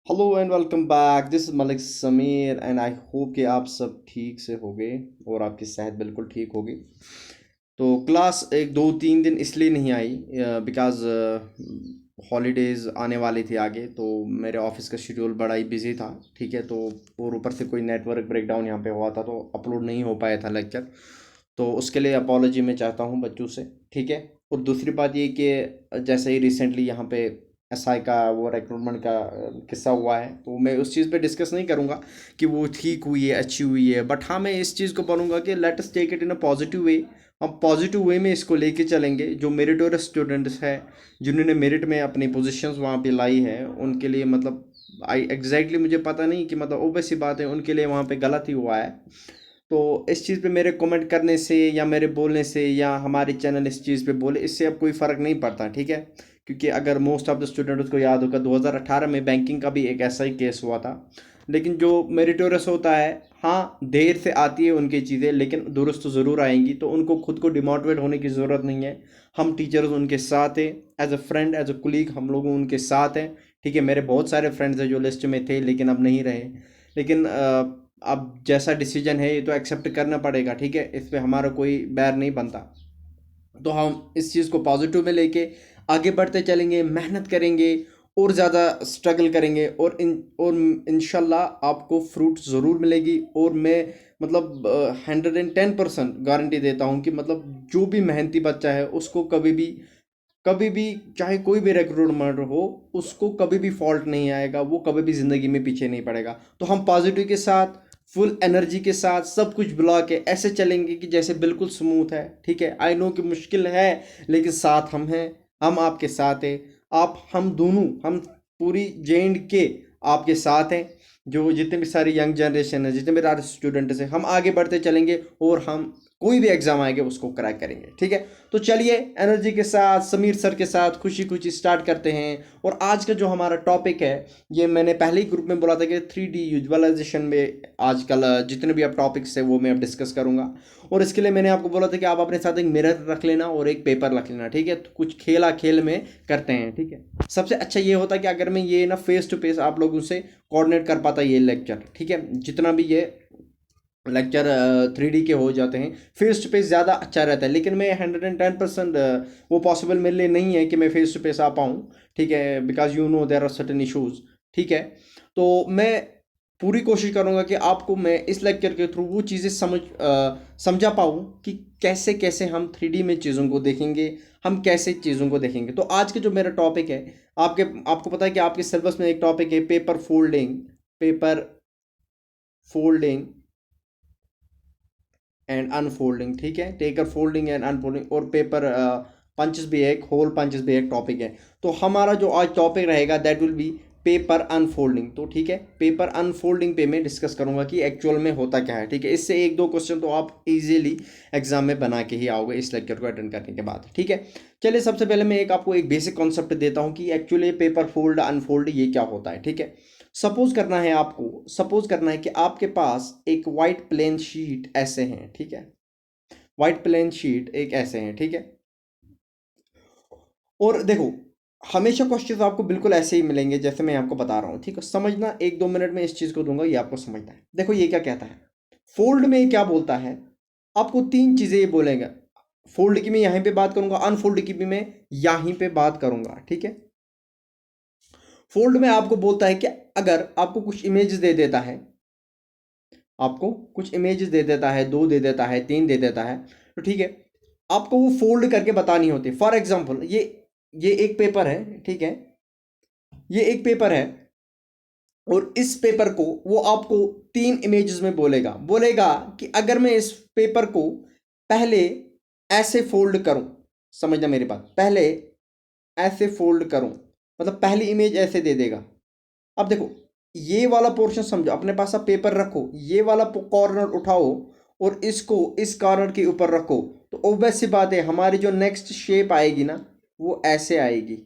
Hello and welcome back. This is Malik Sameer and I hope कि आप सब ठीक से होंगे और आपकी सेहत बिल्कुल ठीक होगी। तो क्लास एक दो तीन दिन इसलिए नहीं आई बिकॉज़ हॉलीडेज़ आने वाली थी आगे, तो मेरे ऑफिस का शेड्यूल बड़ा ही बिजी था। ठीक है, तो और ऊपर से कोई नेटवर्क ब्रेकडाउन यहाँ पे हुआ था, तो अपलोड नहीं हो पाया था लेक्चर। तो उसके लिए अपॉलोजी मैं चाहता हूँ बच्चों से। ठीक है। और दूसरी बात ये कि जैसे ही रिसेंटली यहाँ पे एसआई का वो रिक्रूटमेंट का किस्सा हुआ है, तो मैं उस चीज़ पे डिस्कस नहीं करूँगा कि वो ठीक हुई है अच्छी हुई है, बट हाँ मैं इस चीज़ को बोलूँगा कि let us take it in a positive way. हम पॉजिटिव वे में इसको लेके चलेंगे। जो मेरिटोरियस स्टूडेंट्स हैं, जिन्होंने मेरिट में अपनी पोजीशंस वहाँ पे लाई है, उनके लिए मतलब आई एग्जैक्टली मुझे पता नहीं कि मतलब ओबे सी बात है, उनके लिए वहाँ पे गलत ही हुआ है। तो इस चीज़ पे मेरे कमेंट करने से या मेरे बोलने से या हमारे चैनल इस चीज़ पे बोले, इससे अब कोई फ़र्क नहीं पड़ता। ठीक है, क्योंकि अगर मोस्ट ऑफ द स्टूडेंट्स को याद होगा 2018 में बैंकिंग का भी एक ऐसा ही केस हुआ था। लेकिन जो मेरिटोरियस होता है, हाँ देर से आती है उनकी चीज़ें, लेकिन दुरुस्त ज़रूर आएंगी, तो उनको खुद को डिमोटिवेट होने की ज़रूरत नहीं है। हम टीचर्स उनके साथ हैं, as a friend as a colleague हम लोग उनके साथ हैं। ठीक है, मेरे बहुत सारे फ्रेंड्स हैं जो लिस्ट में थे लेकिन अब नहीं रहे। लेकिन अब जैसा डिसीजन है ये तो एक्सेप्ट करना पड़ेगा। ठीक है, इस पे हमारा कोई बैर नहीं बनता। तो हम इस चीज़ को पॉजिटिव में लेके आगे बढ़ते चलेंगे, मेहनत करेंगे और ज़्यादा स्ट्रगल करेंगे, और इंशाल्लाह आपको फ्रूट ज़रूर मिलेगी। और मैं मतलब 110% गारंटी देता हूँ कि मतलब जो भी मेहनती बच्चा है उसको कभी भी चाहे कोई भी रिक्रूटमेंट हो, उसको कभी भी फॉल्ट नहीं आएगा, वो कभी भी ज़िंदगी में पीछे नहीं पड़ेगा। तो हम पॉजिटिव के साथ, फुल एनर्जी के साथ सब कुछ बुला के ऐसे चलेंगे कि जैसे बिल्कुल स्मूथ है। ठीक है, आई नो कि मुश्किल है, लेकिन साथ हम हैं, हम आपके साथ हैं। आप हम दोनों, हम पूरी जे एंड के आपके साथ हैं। जो जितने भी सारी यंग जनरेशन है, जितने भी सारे स्टूडेंट्स हैं, हम आगे बढ़ते चलेंगे और हम कोई भी एग्ज़ाम आएंगे उसको क्रैक करेंगे। ठीक है, तो चलिए एनर्जी के साथ समीर सर के साथ खुशी खुशी स्टार्ट करते हैं। और आज का जो हमारा टॉपिक है, ये मैंने पहले ही ग्रुप में बोला था कि 3D यूजुअलाइजेशन में आजकल जितने भी अब टॉपिक्स है वो मैं अब डिस्कस करूंगा। और इसके लिए मैंने आपको बोला था कि आप अपने साथ एक मिरर रख लेना और एक पेपर रख लेना। ठीक है, तो कुछ खेला खेल में करते हैं। ठीक है, सबसे अच्छा ये होता है कि अगर मैं ये ना फेस टू फेस आप लोगों से कोऑर्डिनेट कर पाता ये लेक्चर। ठीक है, जितना भी ये लेक्चर 3D के हो जाते हैं, फेस टू फेस ज़्यादा अच्छा रहता है। लेकिन मैं 110% वो पॉसिबल मेरे लिए नहीं है कि मैं फेस टू फेस आ पाऊँ। ठीक है, because you know there are certain issues. ठीक है, तो मैं पूरी कोशिश करूँगा कि आपको मैं इस लेक्चर के थ्रू वो चीज़ें समझा पाऊँ कि कैसे कैसे हम 3D में चीज़ों को देखेंगे, हम कैसे चीज़ों को देखेंगे। तो आज का जो मेरा टॉपिक है, आपको पता है कि आपके सिलेबस में एक टॉपिक है पेपर फोल्डिंग एंड अनफोल्डिंग। ठीक है, टेकर फोल्डिंग एंड अनफोल्डिंग, और पेपर पंचेस भी एक होल पंचेस भी एक टॉपिक है। तो हमारा जो आज टॉपिक रहेगा that will be paper unfolding. तो ठीक है, पेपर अनफोल्डिंग पे मैं डिस्कस करूंगा कि एक्चुअल में होता क्या है। ठीक है, इससे एक दो क्वेश्चन तो आप इजीली एग्जाम में बना के ही आओगे इस लेक्चर को अटेंड करने के बाद। ठीक है, चलिए सबसे पहले मैं आपको एक बेसिक कॉन्सेप्ट देता हूँ कि एक्चुअली पेपर फोल्ड अनफोल्ड ये क्या होता है। ठीक है, सपोज करना है कि आपके पास एक वाइट प्लेन शीट ऐसे हैं। ठीक है, वाइट प्लेन शीट एक ऐसे हैं। ठीक है, और देखो हमेशा क्वेश्चंस आपको बिल्कुल ऐसे ही मिलेंगे जैसे मैं आपको बता रहा हूँ। ठीक है, समझना, एक दो मिनट में इस चीज को दूंगा, ये आपको समझना है। देखो ये क्या कहता है, फोल्ड में ये क्या बोलता है, आपको तीन चीजें ये बोलेगा। फोल्ड की मैं यहीं पे बात करूंगा, अनफोल्ड की भी मैं यहीं पे बात करूंगा। ठीक है, फोल्ड में आपको बोलता है कि अगर आपको कुछ इमेज दे देता है, आपको कुछ इमेजेस दे देता है, दो दे देता है, तीन दे देता है, तो ठीक है, आपको वो फोल्ड करके बतानी होती है। फॉर एग्जांपल ये एक पेपर है। ठीक है, ये एक पेपर है, और इस पेपर को वो आपको तीन इमेजेस में बोलेगा बोलेगा कि अगर मैं इस पेपर को पहले ऐसे फोल्ड करूं, समझना मेरी बात, पहले ऐसे फोल्ड करूं, मतलब पहली इमेज ऐसे दे देगा। अब देखो ये वाला पोर्शन समझो, अपने पास आप पेपर रखो, ये वाला कॉर्नर उठाओ और इसको इस कॉर्नर के ऊपर रखो, तो ऑब्वियस सी बात है हमारी जो नेक्स्ट शेप आएगी ना वो ऐसे आएगी।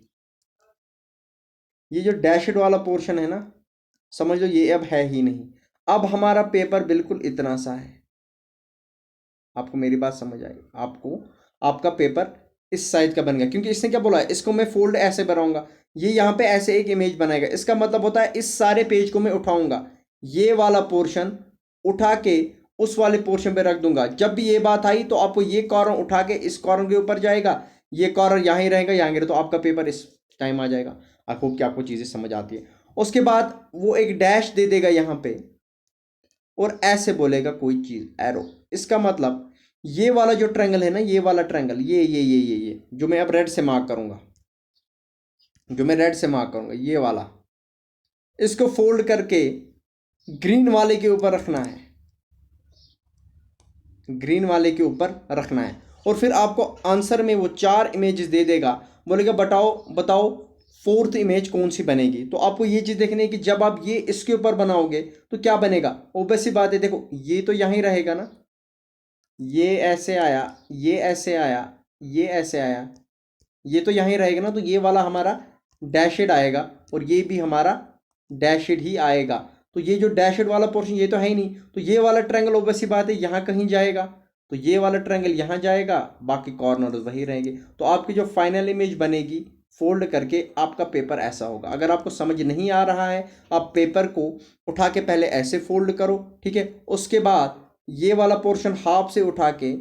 ये जो डैशड वाला पोर्शन है ना, समझ लो ये अब है ही नहीं। अब हमारा पेपर बिल्कुल इतना सा है। आपको मेरी बात समझ आई? आपको आपका पेपर इस साइज का बन गया, क्योंकि इसने क्या बोला है, इसको मैं फोल्ड ऐसे बनाऊंगा, ये यहाँ पे ऐसे एक इमेज बनाएगा। इसका मतलब होता है इस सारे पेज को मैं उठाऊंगा, ये वाला पोर्शन उठा के उस वाले पोर्शन पे रख दूंगा। जब भी ये बात आई तो आपको ये कॉर्नर उठा के इस कॉर्नर के ऊपर जाएगा, ये कॉर्नर यहाँ ही रहेगा, यहाँ तो आपका पेपर इस टाइम आ जाएगा। आई होप कि आपको चीज़ें समझ आती है। उसके बाद वो एक डैश दे देगा यहाँ पे और ऐसे बोलेगा कोई चीज़ एरो। इसका मतलब ये वाला जो ट्रायंगल है ना, ये वाला ट्रायंगल, ये जो मैं अब रेड से मार्क करूंगा, ये वाला, इसको फोल्ड करके ग्रीन वाले के ऊपर रखना है, और फिर आपको आंसर में वो 4 इमेजेस दे देगा, बोलेगा बताओ फोर्थ इमेज कौन सी बनेगी। तो आपको ये चीज़ देखनी है कि जब आप ये इसके ऊपर बनाओगे तो क्या बनेगा। ऑब्वियस सी बात है, देखो ये तो यहीं रहेगा ना, ये ऐसे आया, ये ऐसे आया, ये ऐसे आया, ये तो यहीं रहेगा ना, तो ये वाला हमारा डैशेड आएगा और ये भी हमारा डैशेड ही आएगा। तो ये जो डैशेड वाला पोर्शन ये तो है ही नहीं, तो ये वाला ट्रायंगल ऑब्वियस सी बात है यहाँ कहीं जाएगा, तो ये वाला ट्रायंगल यहाँ जाएगा, बाकी कॉर्नर वही रहेंगे। तो आपकी जो फाइनल इमेज बनेगी फोल्ड करके आपका पेपर ऐसा होगा। अगर आपको समझ नहीं आ रहा है, आप पेपर को उठा के पहले ऐसे फोल्ड करो, ठीक है। उसके बाद ये वाला पोर्शन हाफ से उठा के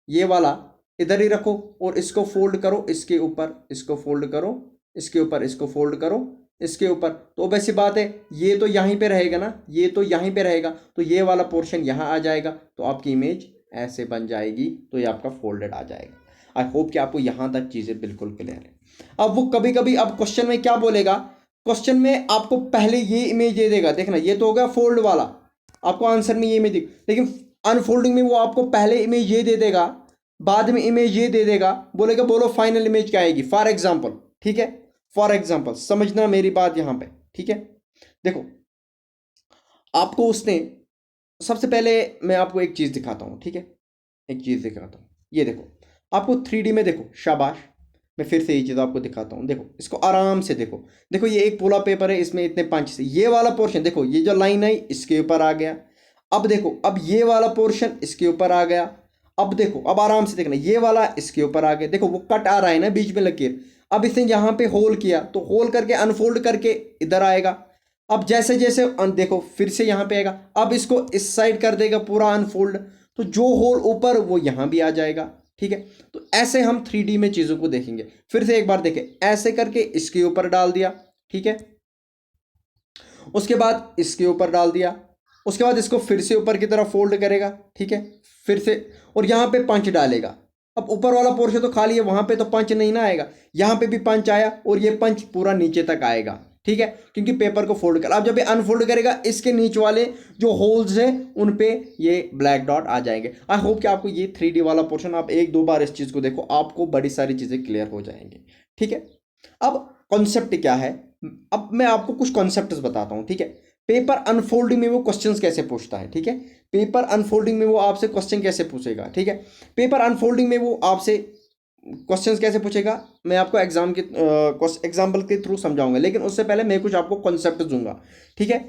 ये वाला इधर ही रखो और इसको फोल्ड करो, इसके ऊपर इसको फोल्ड करो, इसके ऊपर इसको फोल्ड करो, इसके ऊपर। तो वैसी बात है, ये तो यहीं पे रहेगा ना, ये तो यहीं पे रहेगा, तो ये वाला पोर्शन यहाँ आ जाएगा, तो आपकी इमेज ऐसे बन जाएगी, तो ये आपका फोल्डेड आ जाएगा। आई होप कि आपको यहाँ तक चीज़ें बिल्कुल क्लियर है। अब वो कभी कभी अब क्वेश्चन में क्या बोलेगा, क्वेश्चन में आपको पहले ये इमेज दे देगा, देखना ये तो हो गया फोल्ड वाला, आपको आंसर में ये इमेज दी, लेकिन अनफोल्डिंग में वो आपको पहले इमेज ये दे देगा, बाद में इमेज ये दे देगा, बोलेगा बोलो फाइनल इमेज क्या आएगी। फॉर एग्जाम्पल, ठीक है, फॉर एग्जाम्पल समझना मेरी बात यहाँ पे, ठीक है। देखो आपको उसने सबसे पहले मैं आपको एक चीज़ दिखाता हूँ, ठीक है, एक चीज़ दिखाता हूँ। ये देखो आपको 3D में देखो, शाबाश, मैं फिर से ये चीज़ आपको दिखाता हूँ। देखो इसको आराम से देखो, देखो ये एक पूरा पेपर है, इसमें इतने पंच से ये वाला पोर्शन देखो, ये जो लाइन आई इसके ऊपर आ गया। अब देखो, अब ये वाला पोर्शन इसके ऊपर आ गया। अब देखो, अब आराम से देखना, ये वाला इसके ऊपर आ गया, देखो वो कट आ रहा है ना बीच में लकीर। अब इसने यहाँ पे होल किया, तो होल करके अनफोल्ड करके इधर आएगा। अब जैसे जैसे देखो फिर से यहाँ पे आएगा, अब इसको इस साइड कर देगा पूरा अनफोल्ड, तो जो होल ऊपर वो यहाँ भी आ जाएगा, ठीक है। तो ऐसे हम 3D में चीज़ों को देखेंगे। फिर से एक बार देखें, ऐसे करके इसके ऊपर डाल दिया, ठीक है, उसके बाद इसके ऊपर डाल दिया, उसके बाद इसको फिर से ऊपर की तरफ फोल्ड करेगा, ठीक है, फिर से, और यहाँ पे पंच डालेगा। अब ऊपर वाला पोर्शन तो खाली है, वहाँ पे तो पंच नहीं ना आएगा, यहाँ पे भी पंच आया और ये पंच पूरा नीचे तक आएगा, ठीक है, क्योंकि पेपर को फोल्ड कर। अब जब ये अनफोल्ड करेगा, इसके नीचे वाले जो होल्स हैं उन पे ये ब्लैक डॉट आ जाएंगे। आई होप कि आपको ये 3D वाला पोर्शन, आप 1-2 बार इस चीज़ को देखो, आपको बड़ी सारी चीज़ें क्लियर हो जाएंगी, ठीक है। अब कॉन्सेप्ट क्या है, अब मैं आपको कुछ कॉन्सेप्ट्स बताता हूँ, ठीक है। पेपर अनफोल्डिंग में वो क्वेश्चंस कैसे पूछता है, ठीक है, पेपर अनफोल्डिंग में वो आपसे क्वेश्चन कैसे पूछेगा, ठीक है। पेपर अनफोल्डिंग में वो आपसे क्वेश्चंस कैसे पूछेगा, मैं आपको एग्जाम्पल के थ्रू समझाऊंगा, लेकिन उससे पहले मैं कुछ आपको कॉन्सेप्ट दूंगा, ठीक है।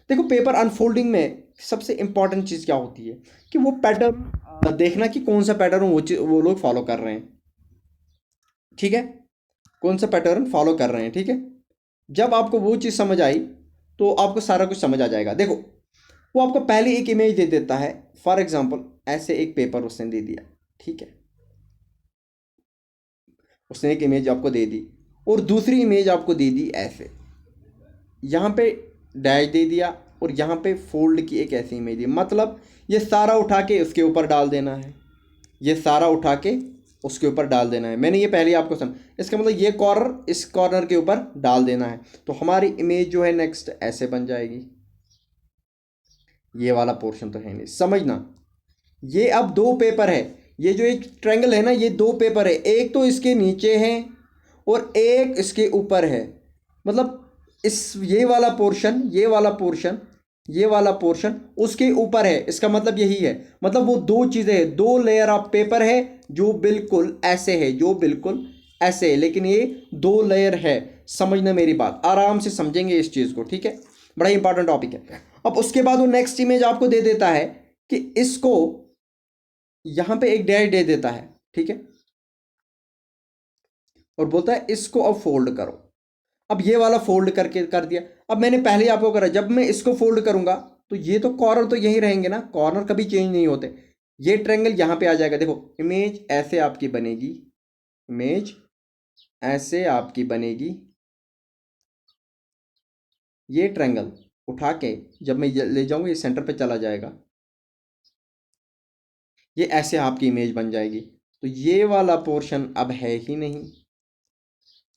देखो पेपर अनफोल्डिंग में सबसे इंपॉर्टेंट चीज़ क्या होती है कि वो पैटर्न देखना कि कौन सा पैटर्न वो लोग फॉलो कर रहे हैं, ठीक है, कौन सा पैटर्न फॉलो कर रहे हैं, ठीक है। जब आपको वो चीज़ समझ आई तो आपको सारा कुछ समझ आ जाएगा। देखो वो आपको पहले एक इमेज दे देता है, फॉर एग्जांपल ऐसे एक पेपर उसने दे दिया, ठीक है, उसने एक इमेज आपको दे दी और दूसरी इमेज आपको दे दी ऐसे, यहाँ पे डैश दे दिया और यहाँ पे फोल्ड की एक ऐसी इमेज दी। मतलब ये सारा उठा के उसके ऊपर डाल देना है, ये सारा उठा के उसके ऊपर डाल देना है। मैंने ये पहले ही आपको इसका मतलब ये कॉर्नर इस कॉर्नर के ऊपर डाल देना है, तो हमारी इमेज जो है नेक्स्ट ऐसे बन जाएगी। ये वाला पोर्शन तो है नहीं, समझना। ये अब 2 पेपर है, ये जो एक ट्रायंगल है ना, ये 2 पेपर है, एक तो इसके नीचे है और एक इसके ऊपर है। मतलब इस ये वाला पोर्शन, ये वाला पोर्शन, ये वाला पोर्शन उसके ऊपर है, इसका मतलब यही है। मतलब वो 2 चीज़ें हैं, 2 लेयर ऑफ पेपर है जो बिल्कुल ऐसे है, जो बिल्कुल ऐसे है, लेकिन ये 2 लेयर है। समझना मेरी बात, आराम से समझेंगे इस चीज़ को, ठीक है, बड़ा इंपॉर्टेंट टॉपिक है। अब उसके बाद वो नेक्स्ट इमेज आपको दे देता है कि इसको यहाँ पे एक डैश दे देता है, ठीक है, और बोलता है इसको अब फोल्ड करो। अब ये वाला फोल्ड करके कर दिया। अब मैंने पहले ही आपको करा, जब मैं इसको फोल्ड करूंगा तो ये तो कॉर्नर तो यही रहेंगे ना, कॉर्नर कभी चेंज नहीं होते। ये ट्रायंगल यहां पे आ जाएगा। देखो इमेज ऐसे आपकी बनेगी, इमेज ऐसे आपकी बनेगी। ये ट्रायंगल उठा के जब मैं ले जाऊंगा ये सेंटर पे चला जाएगा, ये ऐसे आपकी इमेज बन जाएगी। तो ये वाला पोर्शन अब है ही नहीं,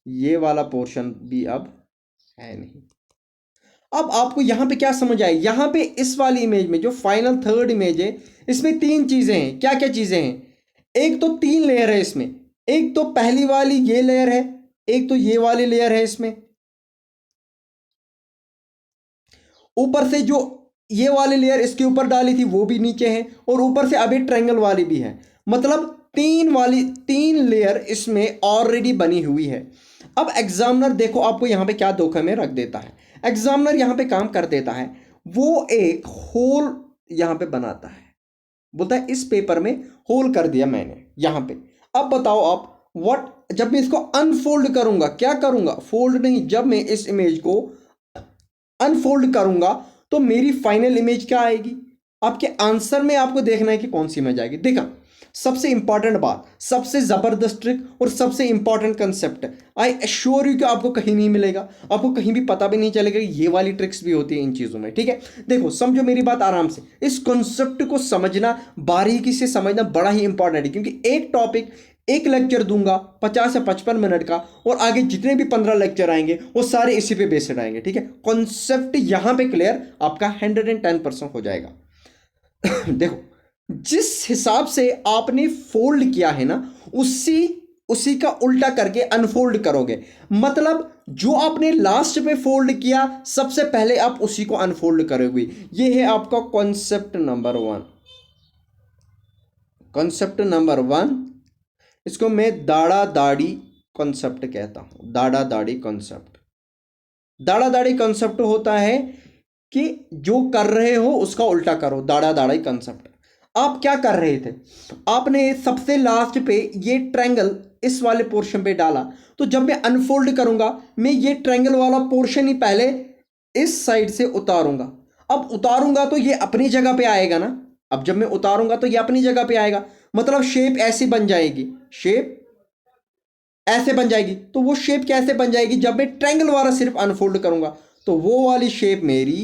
ये वाला पोर्शन भी अब है नहीं। अब आपको यहां पे क्या समझ आए, यहां पे इस वाली इमेज में जो फाइनल थर्ड इमेज है, इसमें तीन चीजें हैं। क्या क्या चीजें हैं? एक तो तीन लेयर है इसमें, एक तो पहली वाली ये लेयर है, एक तो ये वाली लेयर है इसमें, ऊपर से जो ये वाली लेयर इसके ऊपर डाली थी वो भी नीचे है, और ऊपर से अभी ट्रायंगल वाली भी है। मतलब तीन लेयर इसमें ऑलरेडी बनी हुई है। अब एग्जामिनर देखो आपको यहां पे क्या धोखे में रख देता है। एग्जामिनर यहां पे काम कर देता है, वो एक होल यहां पे बनाता है, बोलता है इस पेपर में होल कर दिया मैंने यहां पे। अब बताओ आप व्हाट, जब मैं इसको अनफोल्ड करूंगा, क्या करूंगा, फोल्ड नहीं, जब मैं इस इमेज को अनफोल्ड करूंगा तो मेरी फाइनल इमेज क्या आएगी? आपके आंसर में आपको देखना है कि कौन सी इमेज आएगी। देखा, सबसे इंपॉर्टेंट बात, सबसे जबरदस्त ट्रिक और सबसे important concept, I assure you कि आपको कहीं नहीं मिलेगा, आपको कहीं भी पता भी नहीं चलेगा। ये वाली ट्रिक्स भी होती है इन चीजों में, ठीक है। देखो समझो मेरी बात आराम से, इस कॉन्सेप्ट को समझना, बारीकी से समझना बड़ा ही इंपॉर्टेंट है, क्योंकि एक टॉपिक, एक लेक्चर दूंगा 50 से 55 मिनट का, और आगे जितने भी 15 लेक्चर आएंगे वो सारे इसी पे बेस्ड आएंगे, ठीक है। कॉन्सेप्ट यहां पे क्लियर आपका 110% हो जाएगा। देखो जिस हिसाब से आपने फोल्ड किया है ना, उसी उसी का उल्टा करके अनफोल्ड करोगे। मतलब जो आपने लास्ट पे फोल्ड किया सबसे पहले आप उसी को अनफोल्ड करोगे। ये है आपका कॉन्सेप्ट नंबर 1। कॉन्सेप्ट नंबर 1, इसको मैं दाड़ा दाड़ी कॉन्सेप्ट कहता हूं। दाड़ा दाड़ी कॉन्सेप्ट, दाड़ा दाड़ी कॉन्सेप्ट होता है कि जो कर रहे हो उसका उल्टा करो, दाड़ा दाड़ी कॉन्सेप्ट। आप क्या कर रहे थे, आपने सबसे लास्ट पे ये ट्रायंगल इस वाले पोर्शन पे डाला, तो जब मैं अनफोल्ड करूंगा मैं ये ट्रायंगल वाला पोर्शन ही पहले इस साइड से उतारूंगा। अब उतारूंगा तो ये अपनी जगह पे आएगा ना, अब जब मैं उतारूंगा तो ये अपनी जगह पे आएगा। मतलब शेप ऐसी बन जाएगी, शेप ऐसे बन जाएगी। तो वो शेप कैसे बन जाएगी, जब मैं ट्रायंगल वाला सिर्फ अनफोल्ड करूंगा तो वो वाली शेप मेरी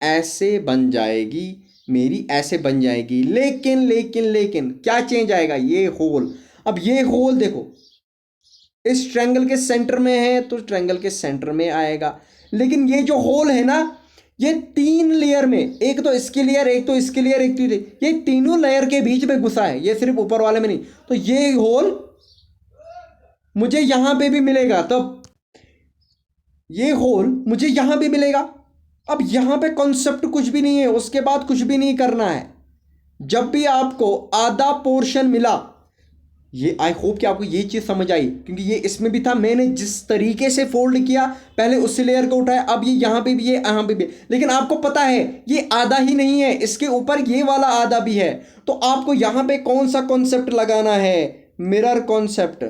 ऐसे बन जाएगी, मेरी ऐसे बन जाएगी। लेकिन लेकिन लेकिन क्या चेंज आएगा, ये होल। अब ये होल देखो इस ट्रायंगल के सेंटर में है तो ट्रायंगल के सेंटर में आएगा, लेकिन ये जो होल है ना, ये तीन लेयर में, एक तो इसकी लेयर, एक तो इसकी लेयर, एक तो ये तीनों लेयर के बीच में घुसा है, ये सिर्फ ऊपर वाले में नहीं। तो ये होल मुझे यहां पे भी मिलेगा, तब ये होल मुझे यहां भी मिलेगा। अब यहां पे कॉन्सेप्ट कुछ भी नहीं है, उसके बाद कुछ भी नहीं करना है। जब भी आपको आधा पोर्शन मिला, ये आई होप कि आपको ये चीज समझ आई, क्योंकि ये इसमें भी था, मैंने जिस तरीके से फोल्ड किया पहले उस लेयर को उठाया, अब ये यहां पे भी है, यहां पे भी है। लेकिन आपको पता है ये आधा ही नहीं है, इसके ऊपर ये वाला आधा भी है। तो आपको यहां पे कौन सा कॉन्सेप्ट लगाना है, मिरर कॉन्सेप्ट।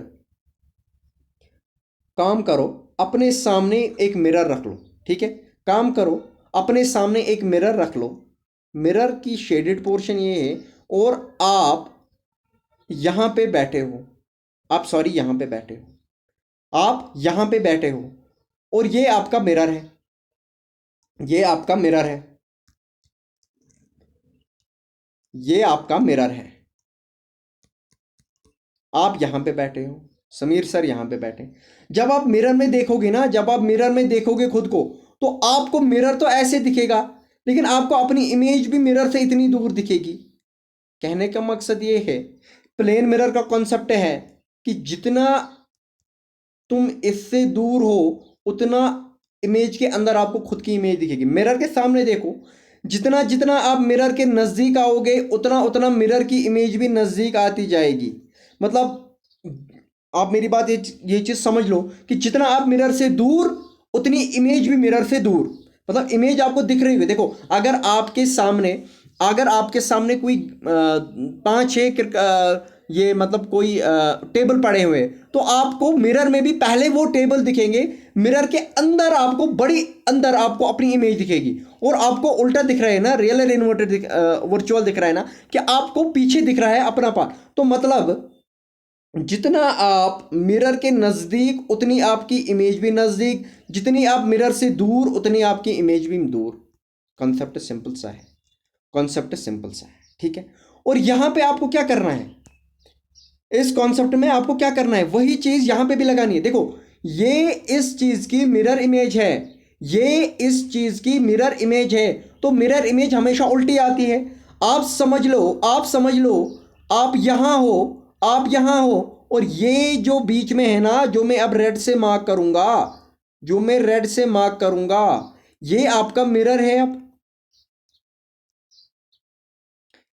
काम करो अपने सामने एक मिरर रख लो, ठीक है। काम करो अपने सामने एक मिरर रख लो, मिरर की शेडेड पोर्शन ये है, और आप यहां पे बैठे हो, आप सॉरी यहां पे बैठे हो, आप यहां पे बैठे हो, और ये आपका मिरर है, ये आपका मिरर है, ये आपका मिरर है। आप यहां पे बैठे हो, समीर सर यहां पे बैठे। जब आप मिरर में देखोगे ना, जब आप मिरर में देखोगे खुद को, तो आपको मिरर तो ऐसे दिखेगा, लेकिन आपको अपनी इमेज भी मिरर से इतनी दूर दिखेगी। कहने का मकसद ये है, प्लेन मिरर का कॉन्सेप्ट है कि जितना तुम इससे दूर हो उतना इमेज के अंदर आपको खुद की इमेज दिखेगी। मिरर के सामने देखो, जितना जितना आप मिरर के नज़दीक आओगे उतना उतना मिरर की इमेज भी नज़दीक आती जाएगी। मतलब आप मेरी बात ये चीज़ समझ लो कि जितना आप मिरर से दूर उतनी इमेज भी मिरर से दूर। मतलब इमेज आपको दिख रही है। देखो अगर आपके सामने कोई 5-6 ये मतलब कोई टेबल पड़े हुए, तो आपको मिरर में भी पहले वो टेबल दिखेंगे, मिरर के अंदर आपको बड़ी अंदर आपको अपनी इमेज दिखेगी, और आपको उल्टा दिख रहा है ना, रियल और इन्वर्टेड वर्चुअल दिख रहा है ना, कि आपको पीछे दिख रहा है अपना पार्ट। तो मतलब जितना आप मिरर के नज़दीक उतनी आपकी इमेज भी नज़दीक, जितनी आप मिरर से दूर उतनी आपकी इमेज भी दूर। कॉन्सेप्ट सिंपल सा है, कॉन्सेप्ट सिंपल सा है, ठीक है। और यहाँ पे आपको क्या करना है, इस कॉन्सेप्ट में आपको क्या करना है, वही चीज़ यहाँ पे भी लगानी है। देखो ये इस चीज़ की मिरर इमेज है, ये इस चीज़ की मिरर इमेज है, तो मिरर इमेज हमेशा उल्टी आती है। आप समझ लो, आप समझ लो, आप यहाँ हो, आप यहाँ हो, और ये जो बीच में है ना, जो मैं अब रेड से मार्क करूंगा, जो मैं रेड से मार्क करूंगा, ये आपका मिरर है। अब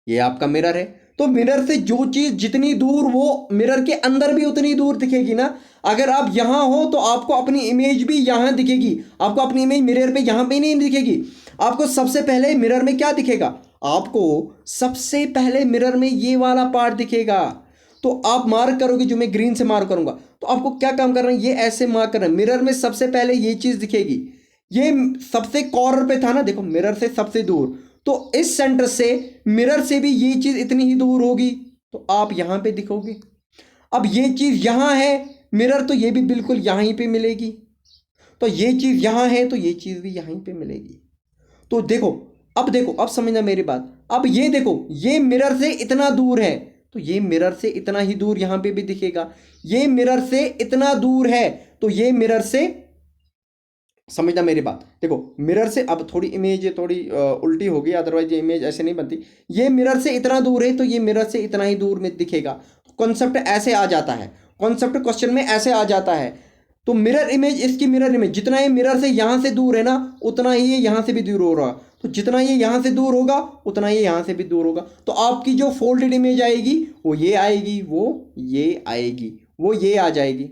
ये आपका मिरर है, तो मिरर से जो चीज जितनी दूर, वो मिरर के अंदर भी उतनी दूर दिखेगी ना। अगर आप यहां हो तो आपको अपनी इमेज भी यहां दिखेगी, आपको अपनी इमेज मिरर पे यहां पे नहीं दिखेगी। आपको सबसे पहले मिरर में क्या दिखेगा, आपको सबसे पहले मिरर में ये वाला पार्ट दिखेगा। तो आप मार्क करोगे, जो मैं ग्रीन से मार्क करूंगा, तो आपको क्या काम करना है, ये ऐसे मार्क करना है। मिरर में सबसे पहले ये चीज दिखेगी, ये सबसे कॉर्नर पे था ना, देखो मिरर से सबसे दूर, तो इस सेंटर से मिरर से भी ये चीज इतनी ही दूर होगी, तो आप यहां पे दिखोगे। अब ये चीज यहां है मिरर, तो ये भी बिल्कुल यहीं पे मिलेगी, तो ये चीज यहां है तो ये चीज भी यहीं पे मिलेगी। तो देखो, अब देखो, अब समझना मेरी बात। अब ये देखो, ये मिरर से इतना दूर है, तो ये मिरर से इतना ही दूर यहां पे भी दिखेगा। ये मिरर से इतना दूर है, तो ये मिरर से, समझना मेरी बात। देखो मिरर से, अब थोड़ी इमेज थोड़ी उल्टी होगी, अदरवाइज ये इमेज ऐसे नहीं बनती। ये मिरर से इतना दूर है, तो ये मिरर से इतना ही दूर में दिखेगा। कॉन्सेप्ट ऐसे आ जाता है, कॉन्सेप्ट क्वेश्चन में ऐसे आ जाता है। तो मिरर इमेज, इसकी मिरर इमेज, जितना ये मिरर से यहां से दूर है ना, उतना ही ये यहां से भी दूर हो रहा। तो जितना ये यहां से दूर होगा, उतना ये यहां से भी दूर होगा। तो आपकी जो फोल्डेड इमेज आएगी वो ये आएगी, वो ये आएगी, वो ये आ जाएगी,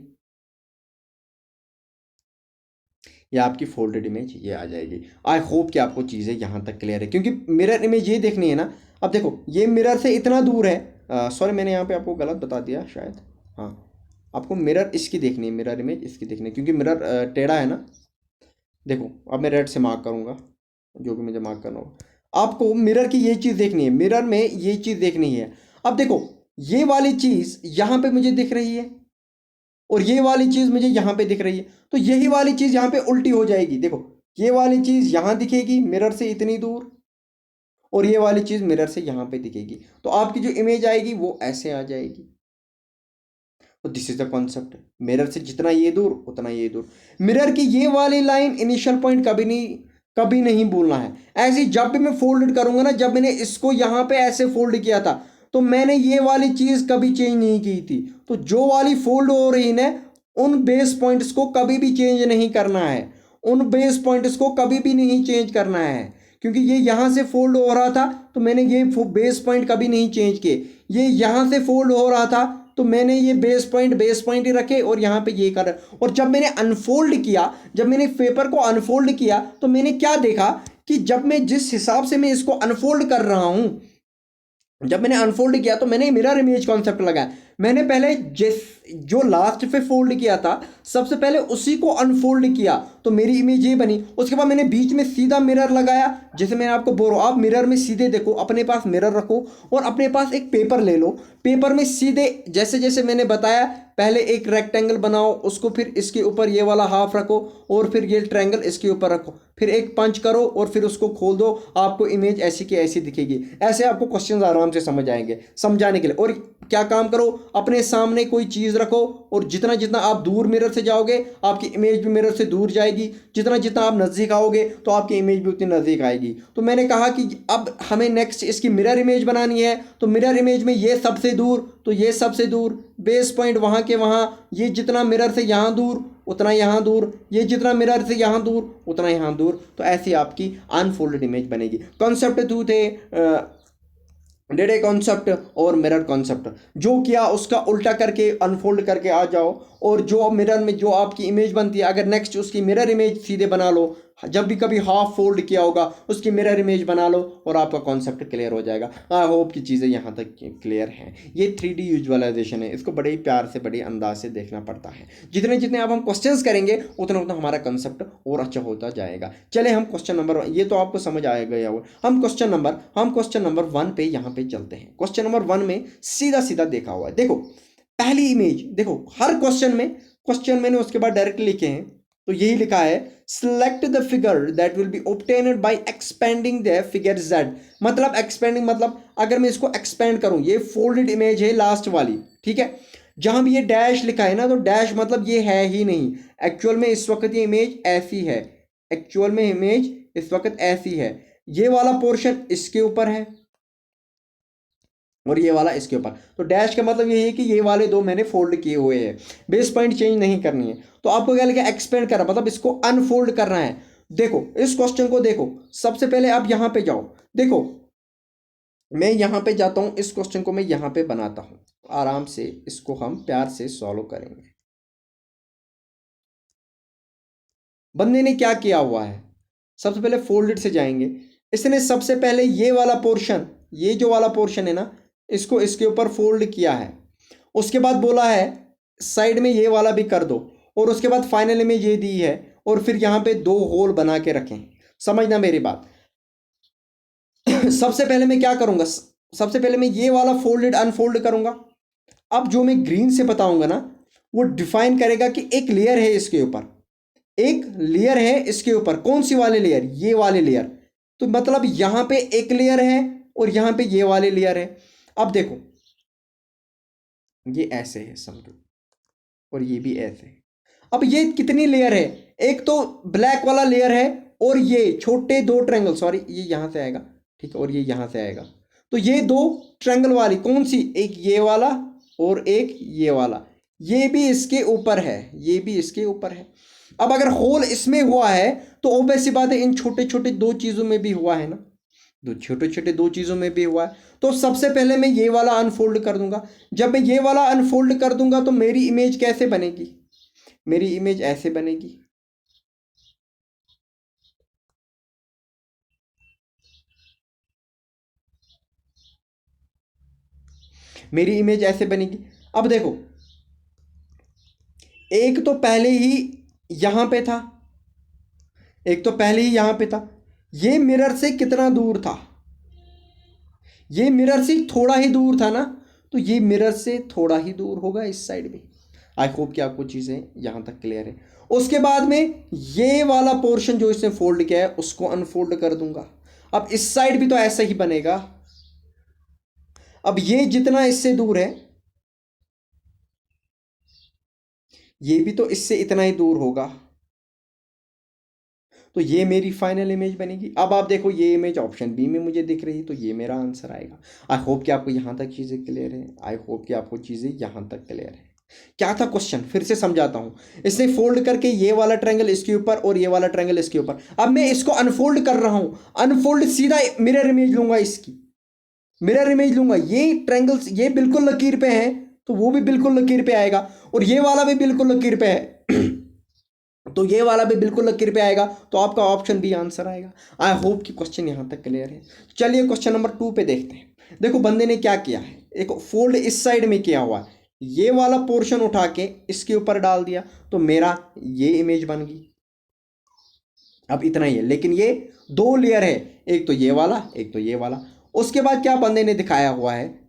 या आपकी फोल्डेड इमेज ये आ जाएगी। आई होप कि आपको चीज़ें यहाँ तक क्लियर है, क्योंकि मिरर इमेज ये देखनी है ना। अब देखो ये मिरर से इतना दूर है, सॉरी मैंने यहाँ पे आपको गलत बता दिया शायद, हाँ, आपको मिरर इसकी देखनी है, मिरर इमेज इसकी देखनी है, क्योंकि मिरर टेढ़ा है ना। देखो अब मैं रेड से मार्क करूँगा, जो भी मुझे मार्क करना होगा, आपको मिरर की ये चीज़ देखनी है, मिरर में ये चीज़ देखनी है। अब देखो ये वाली चीज़ यहाँ पे मुझे दिख रही है, और ये वाली चीज़ मुझे यहाँ पे दिख रही है, तो यही वाली चीज़ यहाँ पे उल्टी हो जाएगी। देखो ये वाली चीज़ यहाँ दिखेगी मिरर से इतनी दूर, और ये वाली चीज़ मिरर से यहाँ पे दिखेगी, तो आपकी जो इमेज आएगी वो ऐसे आ जाएगी। तो this is the concept, mirror से जितना ये दूर उतना ये दूर। मिरर की ये वाली लाइन इनिशियल पॉइंट कभी नहीं भूलना है। ऐसे जब भी मैं फोल्ड करूंगा ना, जब मैंने इसको यहाँ पे ऐसे फोल्ड किया था, तो मैंने ये वाली चीज कभी चेंज नहीं की थी। तो जो वाली फोल्ड हो रही है, उन बेस पॉइंट्स को कभी भी चेंज नहीं करना है, उन बेस पॉइंट्स को कभी भी नहीं चेंज करना है, क्योंकि ये यहाँ से फोल्ड हो रहा था, तो मैंने ये बेस पॉइंट कभी नहीं चेंज किए। ये यहाँ से फोल्ड हो रहा था, तो मैंने ये बेस पॉइंट ही रखे, और यहाँ पे ये कर। और जब मैंने अनफोल्ड किया, जब मैंने पेपर को अनफोल्ड किया, तो मैंने क्या देखा कि जब मैं जिस हिसाब से मैं इसको अनफोल्ड कर रहा हूं, जब मैंने अनफोल्ड किया, तो मैंने मिरर इमेज कॉन्सेप्ट लगाया। मैंने पहले जिस जो लास्ट पे फोल्ड किया था, सबसे पहले उसी को अनफोल्ड किया, तो मेरी इमेज ये बनी। उसके बाद मैंने बीच में सीधा मिरर लगाया, जैसे मैंने आपको बोल रहा हूँ, आप मिरर में सीधे देखो, अपने पास मिरर रखो, और अपने पास एक पेपर ले लो। पेपर में सीधे जैसे जैसे मैंने बताया, पहले एक रेक्टेंगल बनाओ, उसको फिर इसके ऊपर ये वाला हाफ रखो, और फिर ये ट्रायंगल इसके ऊपर रखो, फिर एक पंच करो, और फिर उसको खोल दो, आपको इमेज ऐसी की ऐसी दिखेगी। ऐसे आपको क्वेश्चंस आराम से समझ आएंगे समझाने के लिए। और क्या काम करो, अपने सामने कोई चीज़ रखो, और जितना जितना आप दूर मिरर से जाओगे, आपकी इमेज भी मिरर से दूर जाएगी। जितना जितना आप नज़दीक आओगे, तो आपकी इमेज भी उतनी नज़दीक आएगी। तो मैंने कहा कि अब हमें नेक्स्ट इसकी मिरर इमेज बनानी है, तो मिरर इमेज में ये सबसे दूर, तो ये सबसे दूर, बेस पॉइंट वहाँ के वहाँ, ये जितना मिरर से यहाँ दूर उतना यहाँ दूर, ये जितना मिरर से यहाँ दूर उतना यहाँ दूर। तो ऐसी आपकी अनफोल्डेड इमेज बनेगी। कॉन्सेप्ट टू थे डेडे कॉन्सेप्ट और मिरर कॉन्सेप्ट। जो किया उसका उल्टा करके अनफोल्ड करके आ जाओ, और जो मिरर में जो आपकी इमेज बनती है, अगर नेक्स्ट उसकी मिरर इमेज सीधे बना लो, जब भी कभी हाफ फोल्ड किया होगा उसकी मिरर इमेज बना लो और आपका कॉन्सेप्ट क्लियर हो जाएगा। आई होप की चीज़ें यहाँ तक क्लियर हैं। ये 3D विजुअलाइजेशन है, इसको बड़े ही प्यार से बड़े अंदाज से देखना पड़ता है। जितने जितने अब हम क्वेश्चंस करेंगे उतना उतना हमारा कंसेप्ट और अच्छा होता जाएगा। चले हम क्वेश्चन नंबर, ये तो आपको समझ आया गया हो, हम क्वेश्चन नंबर 1 पे यहाँ पे चलते हैं। क्वेश्चन नंबर 1 में सीधा सीधा देखा हुआ है। देखो पहली इमेज देखो, हर क्वेश्चन में क्वेश्चन मैंने उसके बाद डायरेक्ट लिखे हैं, तो यही लिखा है select the figure that will be obtained by expanding the figure z। मतलब एक्सपेंडिंग मतलब अगर मैं इसको एक्सपेंड करूं, ये फोल्डेड इमेज है लास्ट वाली, ठीक है। जहां भी ये डैश लिखा है ना, तो डैश मतलब ये है ही नहीं, एक्चुअल में इस वक्त ये इमेज ऐसी है, एक्चुअल में इमेज इस वक्त ऐसी है। ये वाला पोर्शन इसके ऊपर है और ये वाला इसके ऊपर, तो डैश का मतलब ये है कि ये वाले दो मैंने फोल्ड किए हुए हैं, बेस पॉइंट चेंज नहीं करनी है। तो आपको क्या लिखा, एक्सपेंड करना मतलब इसको अनफोल्ड करना है। देखो इस क्वेश्चन को देखो, सबसे पहले आप यहां पे जाओ, देखो मैं यहां पे जाता हूं, इस क्वेश्चन को मैं यहां पे बनाता हूं, आराम से इसको हम प्यार से सॉल्व करेंगे। बंदे ने क्या किया हुआ है, सबसे पहले फोल्डेड से जाएंगे, इसने सबसे पहले ये वाला पोर्शन, ये जो वाला पोर्शन है ना, इसको इसके ऊपर फोल्ड किया है। उसके बाद बोला है साइड में ये वाला भी कर दो, और उसके बाद फाइनल में ये दी है, और फिर यहां पे दो होल बना के रखें। समझना मेरी बात। सबसे पहले मैं क्या करूंगा, सबसे पहले मैं ये वाला फोल्डेड अनफोल्ड करूंगा। अब जो मैं ग्रीन से बताऊंगा ना, वो डिफाइन करेगा कि एक लेयर है इसके ऊपर, एक लेयर है इसके ऊपर, कौन सी वाले लेयर, ये वाले लेयर। तो मतलब यहां पे एक लेयर है और यहां पे ये वाले लेयर है। अब देखो ये ऐसे है समझो, और ये भी ऐसे है। अब ये कितनी लेयर है, एक तो ब्लैक वाला लेयर है, और ये छोटे दो ट्रायंगल, सॉरी ये यहां से आएगा, ठीक है, और ये यहां से आएगा। तो ये दो ट्रायंगल वाली कौन सी, एक ये वाला और एक ये वाला, ये भी इसके ऊपर है, ये भी इसके ऊपर है। अब अगर होल इसमें हुआ है तो ऑब्वियस सी बात है इन छोटे छोटे दो चीजों में भी हुआ है ना, दो छोटे छोटे दो चीजों में भी हुआ है। तो सबसे पहले मैं ये वाला अनफोल्ड कर दूंगा। जब मैं ये वाला अनफोल्ड कर दूंगा तो मेरी इमेज कैसे बनेगी, मेरी इमेज ऐसे बनेगी। मेरी इमेज ऐसे बनेगी। अब देखो एक तो पहले ही यहां पे था, एक तो पहले ही यहां पे था, ये मिरर से कितना दूर था, ये मिरर से थोड़ा ही दूर था ना, तो ये मिरर से थोड़ा ही दूर होगा इस साइड में। आई होप कि आपको चीज़ें यहाँ तक क्लियर है। उसके बाद में ये वाला पोर्शन जो इसने फोल्ड किया है उसको अनफोल्ड कर दूंगा। अब इस साइड भी तो ऐसा ही बनेगा। अब ये जितना इससे दूर है, ये भी तो इससे इतना ही दूर होगा, तो ये मेरी फाइनल इमेज बनेगी। अब आप देखो ये इमेज ऑप्शन बी में मुझे दिख रही है, तो ये मेरा आंसर आएगा। आई होप कि आपको यहाँ तक चीज़ें क्लियर है, आई होप कि आपको चीज़ें यहाँ तक क्लियर है। क्या था क्वेश्चन, फिर से समझाता हूँ। इसने फोल्ड करके ये वाला ट्रायंगल इसके ऊपर और ये वाला ट्रायंगल इसके ऊपर, अब मैं इसको अनफोल्ड कर रहा हूँ, अनफोल्ड सीधा मिरर इमेज लूंगा, इसकी मिरर इमेज लूंगा। ये ट्रायंगल्स ये बिल्कुल लकीर पे है, तो वो भी बिल्कुल लकीर पे आएगा, और ये वाला भी बिल्कुल लकीर पे है तो ये वाला भी बिल्कुल लकीर पे आएगा, तो आपका ऑप्शन बी आंसर आएगा। आई होप कि क्वेश्चन यहां तक क्लियर है। चलिए क्वेश्चन नंबर 2 पे देखते हैं। देखो बंदे ने क्या किया है, एक फोल्ड इस साइड में किया हुआ है, ये वाला पोर्शन उठा के इसके ऊपर डाल दिया, तो मेरा ये इमेज बन गई। अब इतना ही है, लेकिन ये दो लेयर है, एक तो ये वाला एक तो ये वाला। उसके बाद क्या बंदे ने दिखाया हुआ है,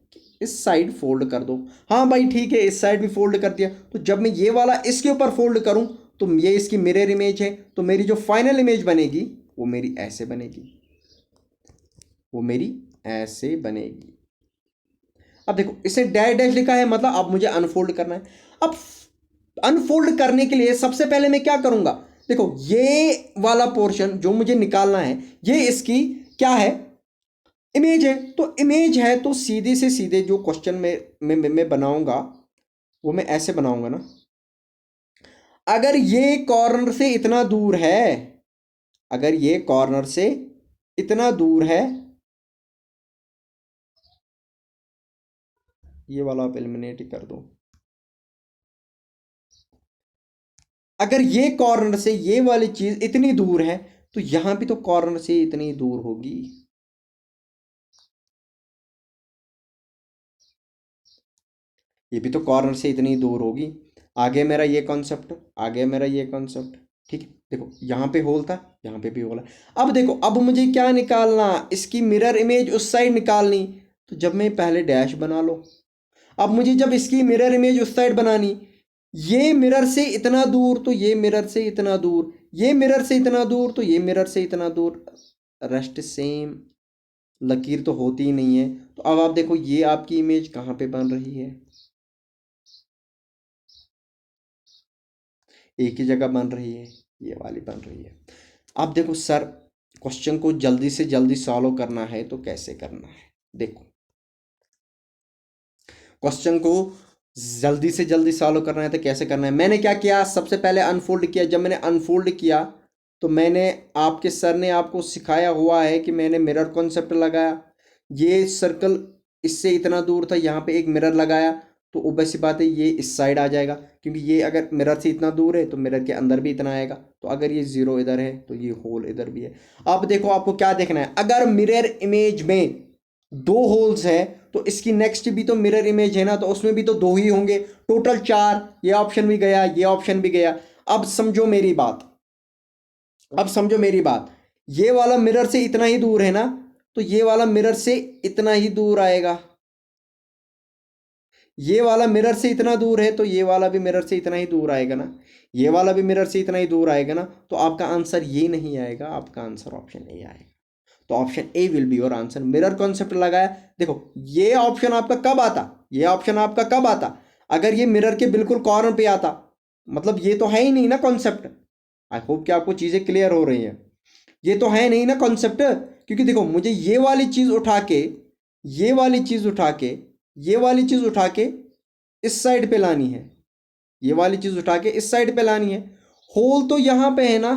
इस साइड फोल्ड कर दो। हाँ भाई ठीक है, इस साइड भी फोल्ड कर दिया, तो जब मैं ये वाला इसके ऊपर फोल्ड करूं तो ये इसकी मिरर इमेज है, तो मेरी जो फाइनल इमेज बनेगी वो मेरी ऐसे बनेगी, वो मेरी ऐसे बनेगी। अब देखो इसे डैश डैश लिखा है, मतलब अब मुझे अनफोल्ड करना है। अब अनफोल्ड करने के लिए सबसे पहले मैं क्या करूंगा, देखो ये वाला पोर्शन जो मुझे निकालना है, ये इसकी क्या है, इमेज है। तो इमेज है तो सीधे से सीधे जो क्वेश्चन में मैं बनाऊंगा वो मैं ऐसे बनाऊंगा ना। अगर ये कॉर्नर से इतना दूर है, अगर ये कॉर्नर से इतना दूर है, ये वाला आप एलिमिनेट कर दो। अगर ये कॉर्नर से ये वाली चीज इतनी दूर है, तो यहाँ भी तो कॉर्नर से इतनी दूर होगी। ये भी तो कॉर्नर से इतनी दूर होगी। आगे मेरा ये कॉन्सेप्ट, आगे मेरा ये कॉन्सेप्ट। ठीक है, देखो यहाँ पे होल था, यहाँ पे भी होल है। अब देखो, अब मुझे क्या निकालना, इसकी मिरर इमेज उस साइड निकालनी। तो जब मैं पहले डैश बना लो, अब मुझे जब इसकी मिरर इमेज उस साइड बनानी, ये मिरर से इतना दूर तो ये मिरर से इतना दूर, ये मिरर से इतना दूर तो ये मिरर से इतना दूर, रेस्ट सेम, लकीर तो होती ही नहीं है। तो अब आप देखो ये आपकी इमेज कहाँ पे बन रही है, एक ही जगह बन रही है, ये वाली बन रही है। अब देखो सर, क्वेश्चन को जल्दी से जल्दी सॉल्व करना है तो कैसे करना है, देखो क्वेश्चन को जल्दी से जल्दी सॉल्व करना है तो कैसे करना है। मैंने क्या किया, सबसे पहले अनफोल्ड किया। जब मैंने अनफोल्ड किया तो मैंने, आपके सर ने आपको सिखाया हुआ है कि मैंने मिरर कॉन्सेप्ट लगाया। ये सर्कल इससे इतना दूर था, यहाँ पे एक मिरर लगाया, तो obvious सी बात है ये इस साइड आ जाएगा, क्योंकि ये अगर मिरर से इतना दूर है तो मिरर के अंदर भी इतना आएगा। तो अगर ये जीरो इधर है तो ये होल इधर भी है। अब देखो आपको क्या देखना है, अगर मिरर इमेज में दो होल्स है तो इसकी नेक्स्ट भी तो मिरर इमेज है ना, तो उसमें भी तो दो ही होंगे, टोटल चार। ये ऑप्शन भी गया, ये ऑप्शन भी गया। अब समझो मेरी बात, अब समझो मेरी बात, ये वाला मिरर से इतना ही दूर है ना, तो ये वाला मिरर से इतना ही दूर आएगा। ये वाला मिरर से इतना दूर है तो ये वाला भी मिरर से इतना ही दूर आएगा ना, ये वाला भी मिरर से इतना ही दूर आएगा ना। तो आपका आंसर ये नहीं आएगा, आपका आंसर ऑप्शन ए आएगा। तो option A will be your answer. Mirror concept लगाया, देखो ये ऑप्शन आपका कब आता, ये ऑप्शन आपका कब आता, अगर ये मिरर के बिल्कुल कॉर्नर पे आता, मतलब ये तो है ही नहीं ना कॉन्सेप्ट। आई होप कि आपको चीज़ें क्लियर हो रही हैं। ये तो है नहीं ना कॉन्सेप्ट, क्योंकि देखो मुझे ये वाली चीज़ उठा के, ये वाली चीज़ उठा के, ये वाली चीज़ उठा के इस साइड पे लानी है, ये वाली चीज़ उठा के इस साइड पे लानी है। होल तो यहाँ पे है ना,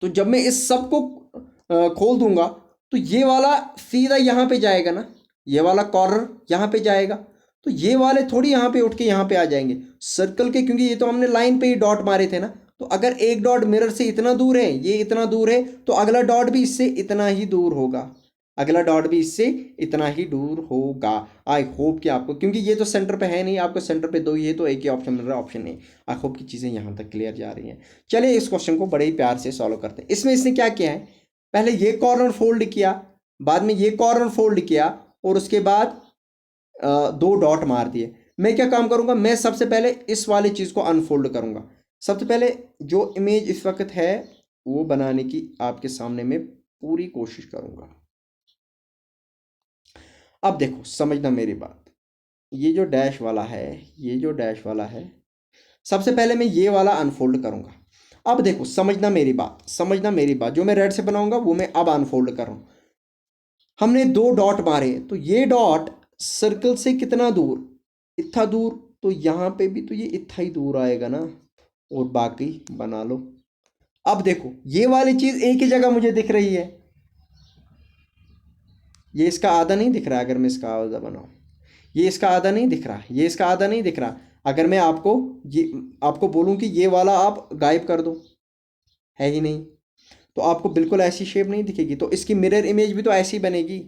तो जब मैं इस सब को खोल दूंगा तो ये वाला सीधा यहाँ पे जाएगा ना, ये वाला कॉर्नर यहाँ पे जाएगा, तो ये वाले थोड़ी यहाँ पे उठ के यहाँ पे आ जाएंगे सर्कल के, क्योंकि ये तो हमने लाइन पे ही डॉट मारे थे ना। तो अगर एक डॉट मिरर से इतना दूर है, ये इतना दूर है, तो अगला डॉट भी इससे इतना ही दूर होगा, अगला डॉट भी इससे इतना ही दूर होगा। आई होप कि आपको, क्योंकि ये तो सेंटर पे है नहीं, आपको सेंटर पे दो ही है तो एक ही ऑप्शन मिल रहा है, ऑप्शन ए। आई होप की चीज़ें यहाँ तक क्लियर जा रही हैं। चलिए इस क्वेश्चन को बड़े ही प्यार से सॉल्व करते हैं। इसमें इसने क्या किया है, पहले ये कॉर्नर फोल्ड किया, बाद में ये कॉर्नर फोल्ड किया, और उसके बाद दो डॉट मार दिए। मैं क्या काम करूंगा, मैं सबसे पहले इस वाली चीज़ को अनफोल्ड करूंगा। सबसे पहले जो इमेज इस वक्त है वो बनाने की आपके सामने मैं पूरी कोशिश करूंगा। अब देखो समझना मेरी बात, ये जो डैश वाला है, ये जो डैश वाला है, सबसे पहले मैं ये वाला अनफोल्ड करूंगा। अब देखो समझना मेरी बात, समझना मेरी बात, जो मैं रेड से बनाऊंगा वो मैं अब अनफोल्ड कर रहा हूं। हमने दो डॉट मारे, तो ये डॉट सर्कल से कितना दूर, इतना दूर, तो यहाँ पे भी तो ये इतना ही दूर आएगा ना, और बाकी बना लो। अब देखो ये वाली चीज़ एक ही जगह मुझे दिख रही है, ये इसका आधा नहीं दिख रहा है। अगर मैं इसका आधा बनाऊँ, ये इसका आधा नहीं दिख रहा, ये इसका आधा नहीं दिख रहा। अगर मैं आपको ये, आपको बोलूँ कि ये वाला आप गायब कर दो, है ही नहीं, तो आपको बिल्कुल ऐसी शेप नहीं दिखेगी। तो इसकी मिरर इमेज भी तो ऐसी बनेगी।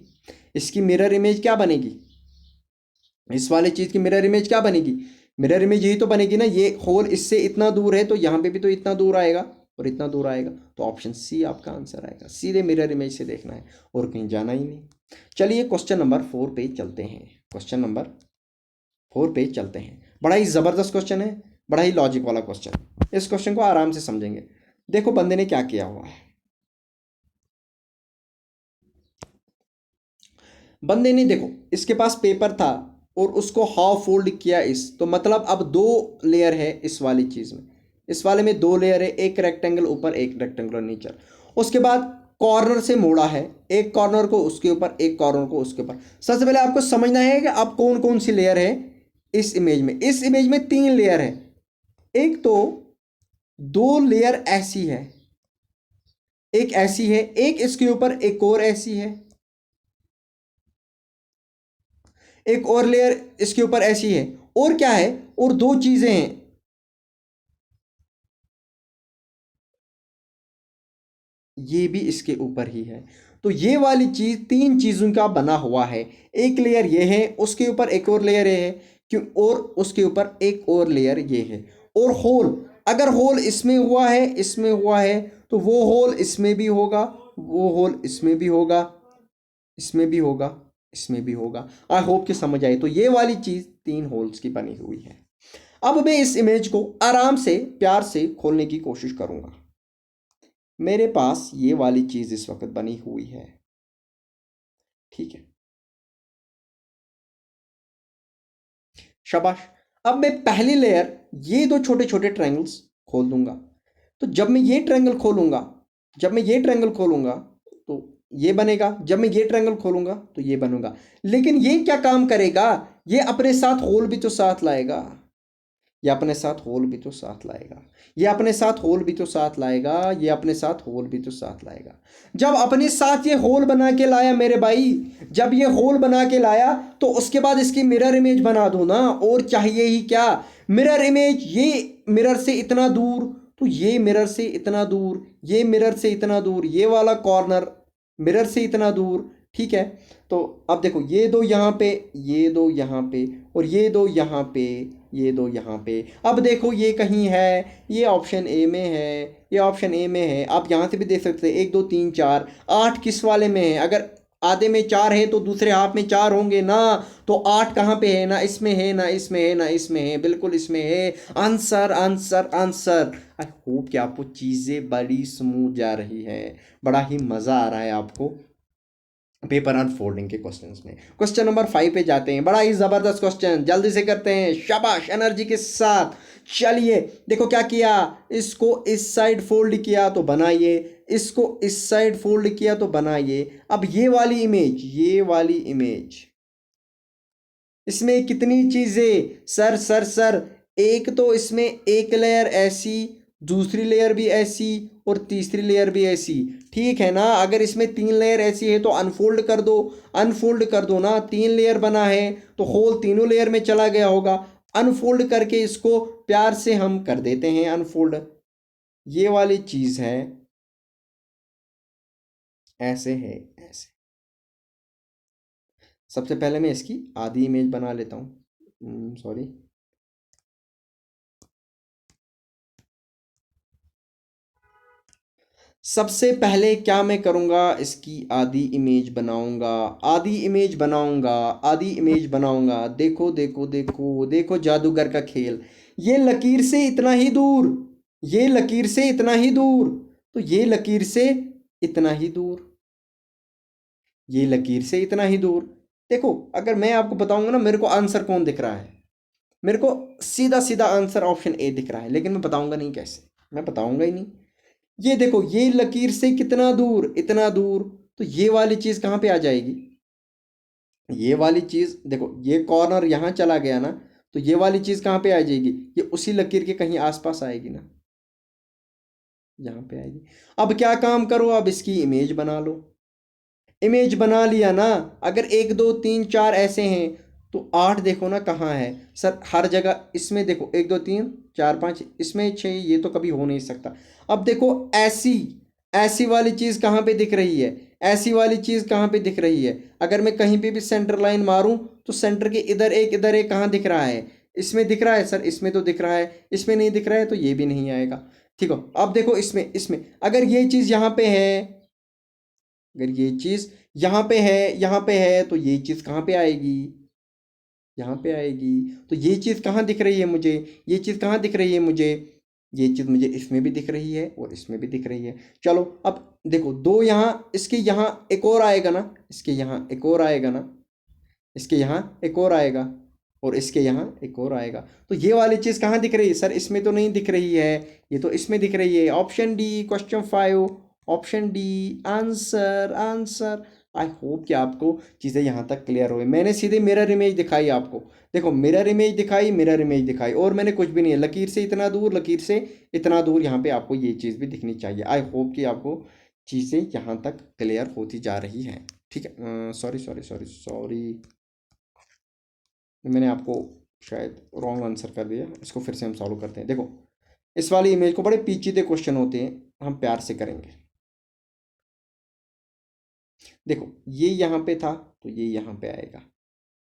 इसकी मिरर इमेज क्या बनेगी, इस वाले चीज़ की मिरर इमेज क्या बनेगी, मिरर इमेज यही तो बनेगी ना, ये होल इससे इतना दूर है तो यहाँ पे भी तो इतना दूर आएगा और इतना दूर आएगा। तो ऑप्शन सी आपका आंसर आएगा, सीधे मिरर इमेज से देखना है और कहीं जाना ही नहीं। चलिए क्वेश्चन नंबर 4 पे चलते हैं, क्वेश्चन नंबर 4 पे चलते हैं। बड़ा ही ज़बरदस्त क्वेश्चन है, बड़ा ही लॉजिक वाला क्वेश्चन। इस क्वेश्चन को आराम से समझेंगे। देखो बंदे ने क्या किया हुआ है, बंदे ने देखो इसके पास पेपर था और उसको हाफ फोल्ड किया इस, तो मतलब अब दो लेयर है इस वाली चीज़ में, इस वाले में दो लेयर है, एक रेक्टेंगल ऊपर एक रेक्टेंगल नीचे। उसके बाद कॉर्नर से मोड़ा है, एक कॉर्नर को उसके ऊपर एक कॉर्नर को उसके ऊपर। सबसे पहले आपको समझना है कि अब कौन कौन सी लेयर है इस इमेज में। इस इमेज में तीन लेयर है, एक तो दो लेयर ऐसी है, एक ऐसी है, एक इसके ऊपर एक और ऐसी है, एक और लेयर इसके ऊपर ऐसी है, और क्या है, और दो चीजें हैं, ये भी इसके ऊपर ही है। तो ये वाली चीज़ तीन चीज़ों का बना हुआ है। एक लेयर ये है, उसके ऊपर एक और लेयर ये है, क्यों, और उसके ऊपर एक और लेयर ये है। और होल, अगर होल इसमें हुआ है, इसमें हुआ है, तो वो होल इसमें भी होगा, वो होल इसमें भी होगा, इसमें भी होगा, इसमें भी होगा। आई होप कि समझ आई। तो ये वाली चीज़ तीन होल्स की बनी हुई है। अब मैं इस इमेज को आराम से प्यार से खोलने की कोशिश करूंगा। मेरे पास ये वाली चीज़ इस वक्त बनी हुई है, ठीक है, शाबाश। अब मैं पहली लेयर, ये दो छोटे छोटे ट्रायंगल्स खोल दूंगा। तो जब मैं ये ट्रायंगल खोलूंगा, जब मैं ये ट्रायंगल खोलूंगा तो ये बनेगा, जब मैं ये ट्रायंगल खोलूंगा तो ये बनूंगा। लेकिन ये क्या काम करेगा, ये अपने साथ होल भी तो साथ लाएगा, ये अपने साथ होल भी तो साथ लाएगा, ये अपने साथ होल भी तो साथ लाएगा, ये अपने साथ होल भी तो साथ लाएगा। जब अपने साथ ये होल बना के लाया मेरे भाई, जब ये होल बना के लाया, तो उसके बाद इसकी मिरर इमेज बना दो ना, और चाहिए ही क्या। मिरर इमेज, ये मिरर से इतना दूर, तो ये मिरर से इतना दूर, ये मिरर से इतना दूर, ये वाला कॉर्नर मिरर से इतना दूर, ठीक है। तो अब देखो, ये दो यहाँ पे, ये दो यहाँ पे, और ये दो यहाँ पे, ये दो यहाँ पे। अब देखो ये कहीं है, ये ऑप्शन ए में है, ये ऑप्शन ए में है। आप यहाँ से भी देख सकते हैं, एक दो तीन चार, आठ किस वाले में है। अगर आधे में चार है तो दूसरे हाफ में चार होंगे ना। तो आठ कहाँ पे है, ना इसमें है, ना इसमें है, ना इसमें है, बिल्कुल इसमें है। Answer answer answer. I hope कि आपको चीज़ें बड़ी स्मूथ जा रही है, बड़ा ही मज़ा आ रहा है आपको पेपर अनफोल्डिंग के क्वेश्चंस में। क्वेश्चन नंबर 5 पे जाते हैं। बड़ा ही ज़बरदस्त क्वेश्चन, जल्दी से करते हैं, शाबाश, एनर्जी के साथ। चलिए देखो क्या किया, इसको इस साइड फोल्ड किया तो बना ये, इसको इस साइड फोल्ड किया तो बना ये। अब ये वाली इमेज, ये वाली इमेज, इसमें कितनी चीजें, सर सर सर, एक तो इसमें एक लेयर ऐसी, दूसरी लेयर भी ऐसी, और तीसरी लेयर भी ऐसी, ठीक है ना। अगर इसमें तीन लेयर ऐसी है तो अनफोल्ड कर दो, अनफोल्ड कर दो ना। तीन लेयर बना है तो होल तीनों लेयर में चला गया होगा। अनफोल्ड करके इसको प्यार से हम कर देते हैं अनफोल्ड। ये वाली चीज है, ऐसे है, ऐसे। सबसे पहले मैं इसकी आधी इमेज बना लेता हूँ, सॉरी। सबसे पहले क्या मैं करूँगा, इसकी आधी इमेज बनाऊँगा, आधी इमेज बनाऊँगा, आधी इमेज बनाऊँगा। देखो देखो देखो देखो, जादूगर का खेल। ये लकीर से इतना ही दूर, ये लकीर से इतना ही दूर, तो ये लकीर से इतना ही दूर, ये लकीर से इतना ही दूर। देखो, अगर मैं आपको बताऊंगा ना मेरे को आंसर कौन दिख रहा है, मेरे को सीधा सीधा आंसर ऑप्शन ए दिख रहा है, लेकिन मैं बताऊंगा नहीं कैसे, मैं बताऊंगा ही नहीं। ये देखो, ये लकीर से कितना दूर, इतना दूर, तो ये वाली चीज कहाँ पे आ जाएगी, ये वाली चीज देखो, ये कॉर्नर यहाँ चला गया ना, तो ये वाली चीज कहाँ पे आ जाएगी, ये उसी लकीर के कहीं आसपास आएगी ना, यहाँ पे आएगी। अब क्या काम करो, अब इसकी इमेज बना लो। इमेज बना लिया ना। अगर एक दो तीन चार ऐसे हैं, तो आठ देखो ना कहाँ है, सर हर जगह। इसमें देखो, एक दो तीन चार पाँच, इसमें छः, ये तो कभी हो नहीं सकता। अब देखो, ऐसी ऐसी वाली चीज़ कहाँ पे दिख रही है, ऐसी वाली चीज़ कहाँ पे दिख रही है। अगर मैं कहीं पे भी सेंटर लाइन मारूं, तो सेंटर के इधर एक, इधर एक, कहाँ दिख रहा है, इसमें दिख रहा है सर, इसमें तो दिख रहा है, इसमें नहीं दिख रहा है तो ये भी नहीं आएगा। ठीक हो, अब देखो इसमें, इसमें अगर ये चीज़ यहाँ पे है, अगर ये चीज़ यहाँ पे है, यहाँ पे है, तो ये चीज़ कहाँ पे आएगी, यहाँ पे आएगी। तो ये चीज़ कहाँ दिख रही है मुझे, ये चीज़ कहाँ दिख रही है मुझे, ये चीज़ मुझे इसमें भी दिख रही है और इसमें भी दिख रही है। चलो अब देखो, दो यहाँ, इसके यहाँ एक और आएगा ना, इसके यहाँ एक और आएगा ना, इसके यहाँ एक और आएगा, और इसके यहाँ एक और आएगा। तो ये वाली चीज़ कहाँ दिख रही है सर, इसमें तो नहीं दिख रही है, ये तो इसमें दिख रही है। Option D, question 5, option D, answer answer. I hope कि आपको चीज़ें यहाँ तक क्लियर हो गई। मैंने सीधे मिरर इमेज दिखाई आपको, देखो मिरर इमेज दिखाई, मिरर इमेज दिखाई, और मैंने कुछ भी नहीं है। लकीर से इतना दूर, लकीर से इतना दूर, यहाँ पे आपको ये चीज़ भी दिखनी चाहिए। आई होप कि आपको चीज़ें यहाँ तक क्लियर होती जा रही हैं, ठीक है। सॉरी सॉरी सॉरी सॉरी, मैंने आपको शायद रॉन्ग आंसर कर दिया। इसको फिर से हम सॉल्व करते हैं। देखो, इस वाली इमेज को, बड़े पेचीदे क्वेश्चन होते हैं, हम प्यार से करेंगे। देखो ये यहाँ पे था तो ये यहाँ पे आएगा,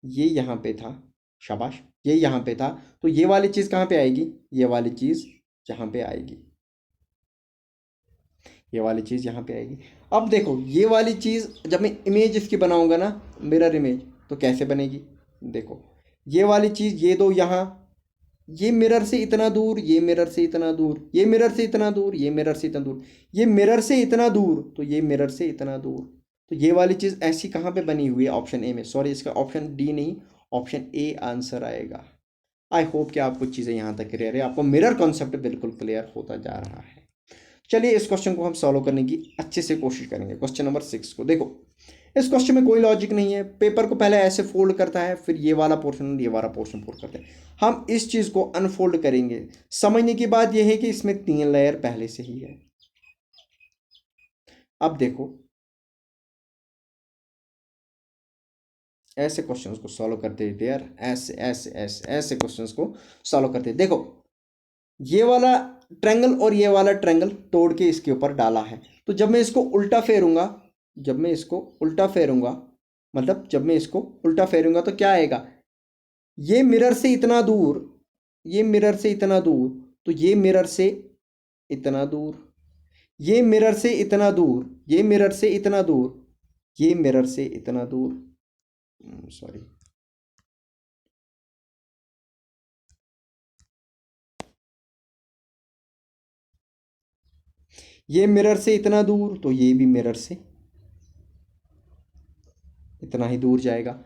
ये यहाँ पे था, शाबाश, ये यहाँ पे था, तो ये वाली चीज़ कहाँ पे आएगी, ये वाली चीज़ यहाँ पे आएगी, ये वाली चीज़ यहाँ पे आएगी। अब देखो ये वाली चीज़ जब मैं इमेज इसकी बनाऊंगा ना, मिरर इमेज, तो कैसे बनेगी, देखो ये वाली चीज़, ये दो यहाँ, ये मिरर से इतना दूर, ये मिरर से इतना दूर, ये मिरर से इतना दूर, ये मिरर से इतना दूर, ये मिरर से इतना दूर, तो ये मिरर से इतना दूर, तो ये वाली चीज़ ऐसी कहाँ पे बनी हुई है, ऑप्शन ए में, सॉरी इसका ऑप्शन डी नहीं, ऑप्शन ए आंसर आएगा। आई होप कि आपको चीज़ें यहाँ तक क्लियर है, आपको मिरर कॉन्सेप्ट बिल्कुल क्लियर होता जा रहा है। चलिए इस क्वेश्चन को हम सॉल्व करने की अच्छे से कोशिश करेंगे। क्वेश्चन नंबर 6 को देखो, इस क्वेश्चन में कोई लॉजिक नहीं है, पेपर को पहले ऐसे फोल्ड करता है, फिर ये वाला पोर्शन ये वाला पोर्शन फोल्ड करते हैं। हम इस चीज़ को अनफोल्ड करेंगे। समझने की बात यह है कि इसमें 3 लेयर पहले से ही है। अब देखो ऐसे क्वेश्चंस को सॉल्व करते हैं यार, ऐसे ऐसे ऐसे ऐसे क्वेश्चंस को सॉल्व करते हैं। देखो ये वाला ट्रायंगल और ये वाला ट्रायंगल तोड़ के इसके ऊपर डाला है, तो जब मैं इसको उल्टा फेरूंगा, जब मैं इसको उल्टा फेरूंगा, मतलब जब मैं इसको उल्टा फेरूंगा तो क्या आएगा, ये मिरर से इतना दूर, ये मिरर से इतना दूर, तो ये मिरर से इतना दूर, ये मिरर से इतना दूर, ये मिरर से इतना दूर, ये मिरर से इतना दूर, सॉरी ये मिरर से इतना दूर, तो ये भी मिरर से इतना ही दूर जाएगा।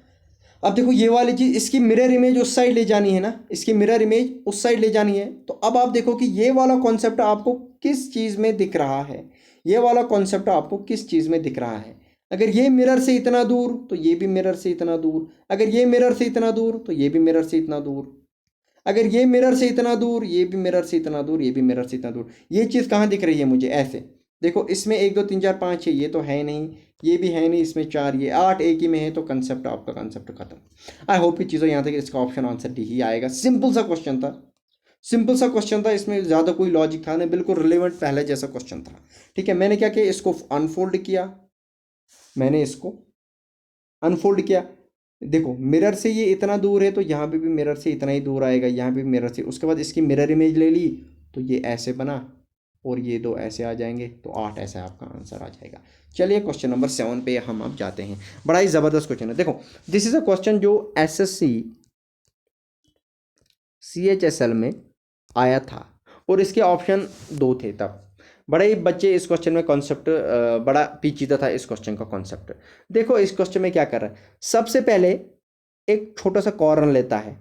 अब देखो ये वाली चीज, इसकी मिरर इमेज उस साइड ले जानी है ना, इसकी मिरर इमेज उस साइड ले जानी है, तो अब आप देखो कि ये वाला कॉन्सेप्ट आपको किस चीज में दिख रहा है, ये वाला कॉन्सेप्ट आपको किस चीज में दिख रहा है। अगर ये मिरर से इतना दूर तो ये भी मिरर से इतना दूर, अगर ये मिरर से इतना दूर तो ये भी मिरर से इतना दूर, अगर ये मिरर से इतना दूर, ये भी मिरर से इतना दूर, ये भी मिरर से इतना दूर, ये चीज़ कहाँ दिख रही है मुझे, ऐसे देखो, इसमें 1 2 3 4 5 6, ये तो है नहीं, ये भी है नहीं, इसमें 4, ये 8 एक ही में है, तो कंसेप्ट आपका कंसेप्ट खत्म। आई होप कि चीज़ों यहाँ तक इसका ऑप्शन आंसर डी ही आएगा। सिंपल सा क्वेश्चन था, सिंपल सा क्वेश्चन था, इसमें ज़्यादा कोई लॉजिक था नहीं, बिल्कुल रिलेवेंट पहले जैसा क्वेश्चन था। ठीक है, मैंने क्या किया, इसको अनफोल्ड किया, मैंने इसको अनफोल्ड किया, देखो मिरर से ये इतना दूर है, तो यहाँ पे भी मिरर से इतना ही दूर आएगा, यहाँ पे भी मिरर से, उसके बाद इसकी मिरर इमेज ले ली, तो ये ऐसे बना, और ये दो ऐसे आ जाएंगे, तो 8 ऐसा आपका आंसर आ जाएगा। चलिए क्वेश्चन नंबर 7 पे हम अब जाते हैं। बड़ा ही ज़बरदस्त क्वेश्चन है। देखो दिस इज़ अ क्वेश्चन जो एसएससी CHSL में आया था, और इसके ऑप्शन 2 थे तब। बड़े ही बच्चे इस क्वेश्चन में कॉन्सेप्ट बड़ा पेचीदा था इस क्वेश्चन का कॉन्सेप्ट। देखो इस क्वेश्चन में क्या कर रहा है, सबसे पहले एक छोटा सा कॉर्नर लेता है,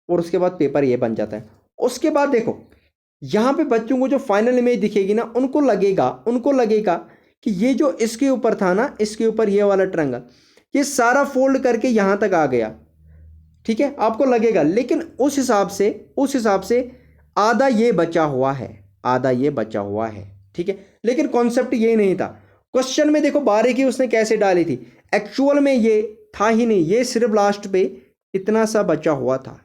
और उसके बाद पेपर ये बन जाता है। उसके बाद देखो यहाँ पे बच्चों को जो फाइनल इमेज दिखेगी ना, उनको लगेगा कि ये जो इसके ऊपर था ना, इसके ऊपर ये वाला ट्रायंगल, ये सारा फोल्ड करके यहाँ तक आ गया। ठीक है, आपको लगेगा, लेकिन उस हिसाब से आधा ये बचा हुआ है, आधा ये बचा हुआ है। ठीक है, लेकिन कॉन्सेप्ट ये नहीं था। क्वेश्चन में देखो बारीकी उसने कैसे डाली थी, एक्चुअल में ये था ही नहीं, ये सिर्फ लास्ट पे इतना सा बचा हुआ था,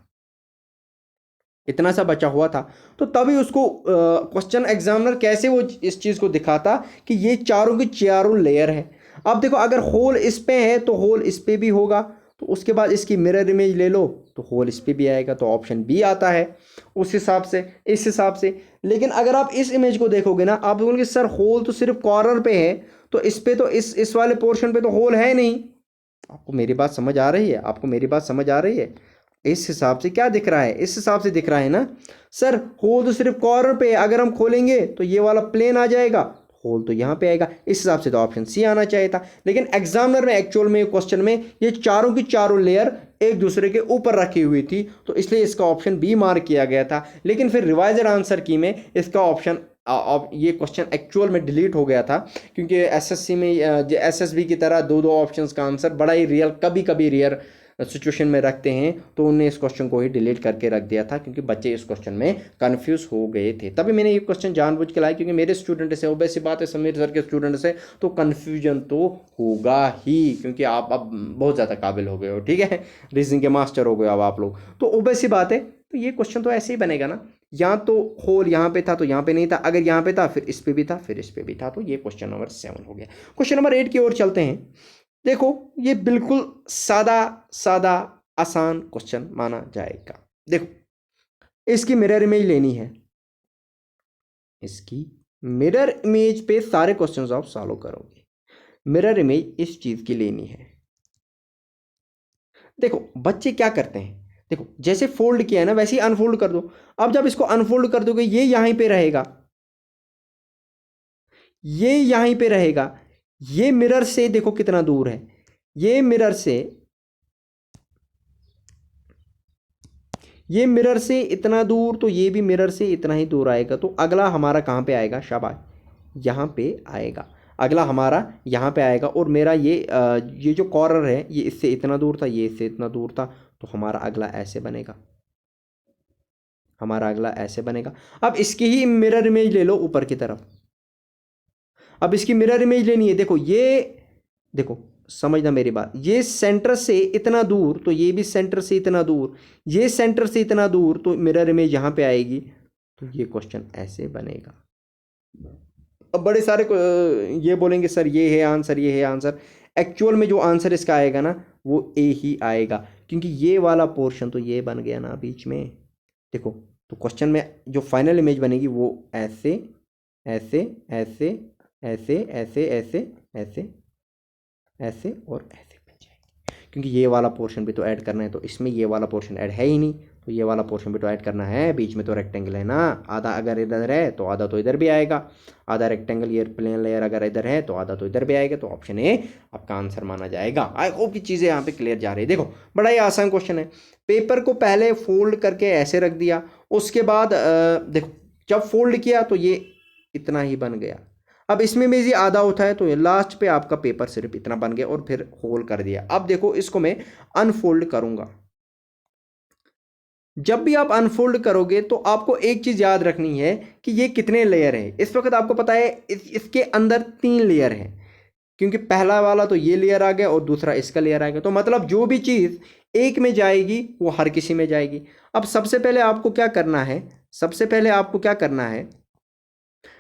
इतना सा बचा हुआ था। तो तभी उसको क्वेश्चन एग्जामिनर कैसे वो इस चीज़ को दिखाता कि ये चारों की चारों लेयर है। अब देखो अगर होल इस पे है तो होल इस पे भी होगा, तो उसके बाद इसकी मिरर इमेज ले लो तो होल इस पे भी आएगा, तो ऑप्शन बी आता है उस हिसाब से, इस हिसाब से। लेकिन अगर आप इस इमेज को देखोगे ना, आप बोलोगे सर होल तो सिर्फ कॉर्नर पे है, तो इस पे तो इस वाले पोर्शन पे तो होल है नहीं। आपको मेरी बात समझ आ रही है, आपको मेरी बात समझ आ रही है। इस हिसाब से क्या दिख रहा है, इस हिसाब से दिख रहा है ना, सर होल तो सिर्फ कॉर्नर पे है, अगर हम खोलेंगे तो ये वाला प्लेन आ जाएगा, होल तो यहाँ पे आएगा, इस हिसाब से तो ऑप्शन सी आना चाहिए था। लेकिन एग्जामिनर में एक्चुअल में क्वेश्चन में ये चारों की चारों लेयर एक दूसरे के ऊपर रखी हुई थी, तो इसलिए इसका ऑप्शन बी मार्क किया गया था। लेकिन फिर रिवाइजड आंसर की में इसका ऑप्शन अब ये क्वेश्चन एक्चुअल में डिलीट हो गया था, क्योंकि एसएससी में एसएसबी की तरह दो दो ऑप्शंस का आंसर बड़ा ही रियल, कभी कभी रेयर सिचुएशन में रखते हैं, तो उन्होंने इस क्वेश्चन को ही डिलीट करके रख दिया था, क्योंकि बच्चे इस क्वेश्चन में कंफ्यूज हो गए थे। तभी मैंने ये क्वेश्चन जानबूझ के लाया, क्योंकि मेरे स्टूडेंट से, वो वैसी बात है समीर सर के स्टूडेंट से, तो कन्फ्यूजन तो होगा ही, क्योंकि आप अब बहुत ज़्यादा काबिल हो गए हो। ठीक है, रीजनिंग के मास्टर हो गए अब आप लोग, तो ओबेसी बात है, तो ये क्वेश्चन तो ऐसे ही बनेगा ना। या तो होल यहाँ पे था तो यहाँ पे नहीं था, अगर यहाँ पे था फिर इस पे भी था, फिर इस पे भी था, तो ये क्वेश्चन नंबर 7 हो गया। क्वेश्चन नंबर 8 की ओर चलते हैं। देखो ये बिल्कुल सादा सादा आसान क्वेश्चन माना जाएगा। देखो इसकी मिरर इमेज लेनी है, इसकी मिरर इमेज पे सारे क्वेश्चंस आप सॉल्व करोगे। मिरर इमेज इस चीज की लेनी है। देखो बच्चे क्या करते हैं, देखो जैसे फोल्ड किया है ना वैसे ही अनफोल्ड कर दो। अब जब इसको अनफोल्ड कर दोगे ये यहीं पे रहेगा, ये यहीं पे रहेगा। ये मिरर से देखो कितना दूर है, ये मिरर से, ये मिरर से इतना दूर, तो ये भी मिरर से इतना ही दूर आएगा। तो अगला हमारा कहाँ पे आएगा, शाबाश यहाँ पे आएगा। अगला हमारा यहाँ पे आएगा और मेरा ये जो कॉर्नर है ये इससे इतना दूर था, ये इससे इतना दूर था, तो हमारा अगला ऐसे बनेगा, हमारा अगला ऐसे बनेगा। अब इसकी ही मिरर इमेज ले लो ऊपर की तरफ। अब इसकी मिरर इमेज लेनी है। देखो ये, देखो समझना मेरी बात, ये सेंटर से इतना दूर तो ये भी सेंटर से इतना दूर, ये सेंटर से इतना दूर, तो मिरर इमेज यहाँ पे आएगी, तो ये क्वेश्चन ऐसे बनेगा। अब बड़े सारे ये बोलेंगे सर ये है आंसर, ये है आंसर। एक्चुअल में जो आंसर इसका आएगा ना वो ए ही आएगा, क्योंकि ये वाला पोर्शन तो ये बन गया ना बीच में। देखो तो क्वेश्चन में जो फाइनल इमेज बनेगी वो ऐसे ऐसे ऐसे ऐसे ऐसे ऐसे ऐसे ऐसे और ऐसे बन जाएगी, क्योंकि ये वाला पोर्शन भी तो ऐड करना है, तो इसमें ये वाला पोर्शन ऐड है ही नहीं, तो ये वाला पोर्शन भी तो ऐड करना है। बीच में तो रेक्टेंगल है ना, आधा अगर इधर है तो आधा तो इधर भी आएगा, आधा रेक्टेंगल ये प्लेन लेयर अगर इधर है तो आधा तो इधर भी आएगा, तो ऑप्शन ए आपका आंसर माना जाएगा। आई होप की चीज़ें यहाँ पे क्लियर जा रही है। देखो बड़ा ही आसान क्वेश्चन है। पेपर को पहले फोल्ड करके ऐसे रख दिया, उसके बाद देखो जब फोल्ड किया तो ये इतना ही बन गया। अब इसमें भी ये आधा होता है, तो ये लास्ट पे आपका पेपर सिर्फ इतना बन गया और फिर होल कर दिया। अब देखो इसको मैं अनफोल्ड करूंगा। जब भी आप अनफोल्ड करोगे तो आपको एक चीज याद रखनी है कि ये कितने लेयर है। इस वक्त आपको पता है इसके अंदर 3 लेयर है, क्योंकि पहला वाला तो ये लेयर आ गया और दूसरा इसका लेयर आ गया, तो मतलब जो भी चीज एक में जाएगी वो हर किसी में जाएगी। अब सबसे पहले आपको क्या करना है, सबसे पहले आपको क्या करना है,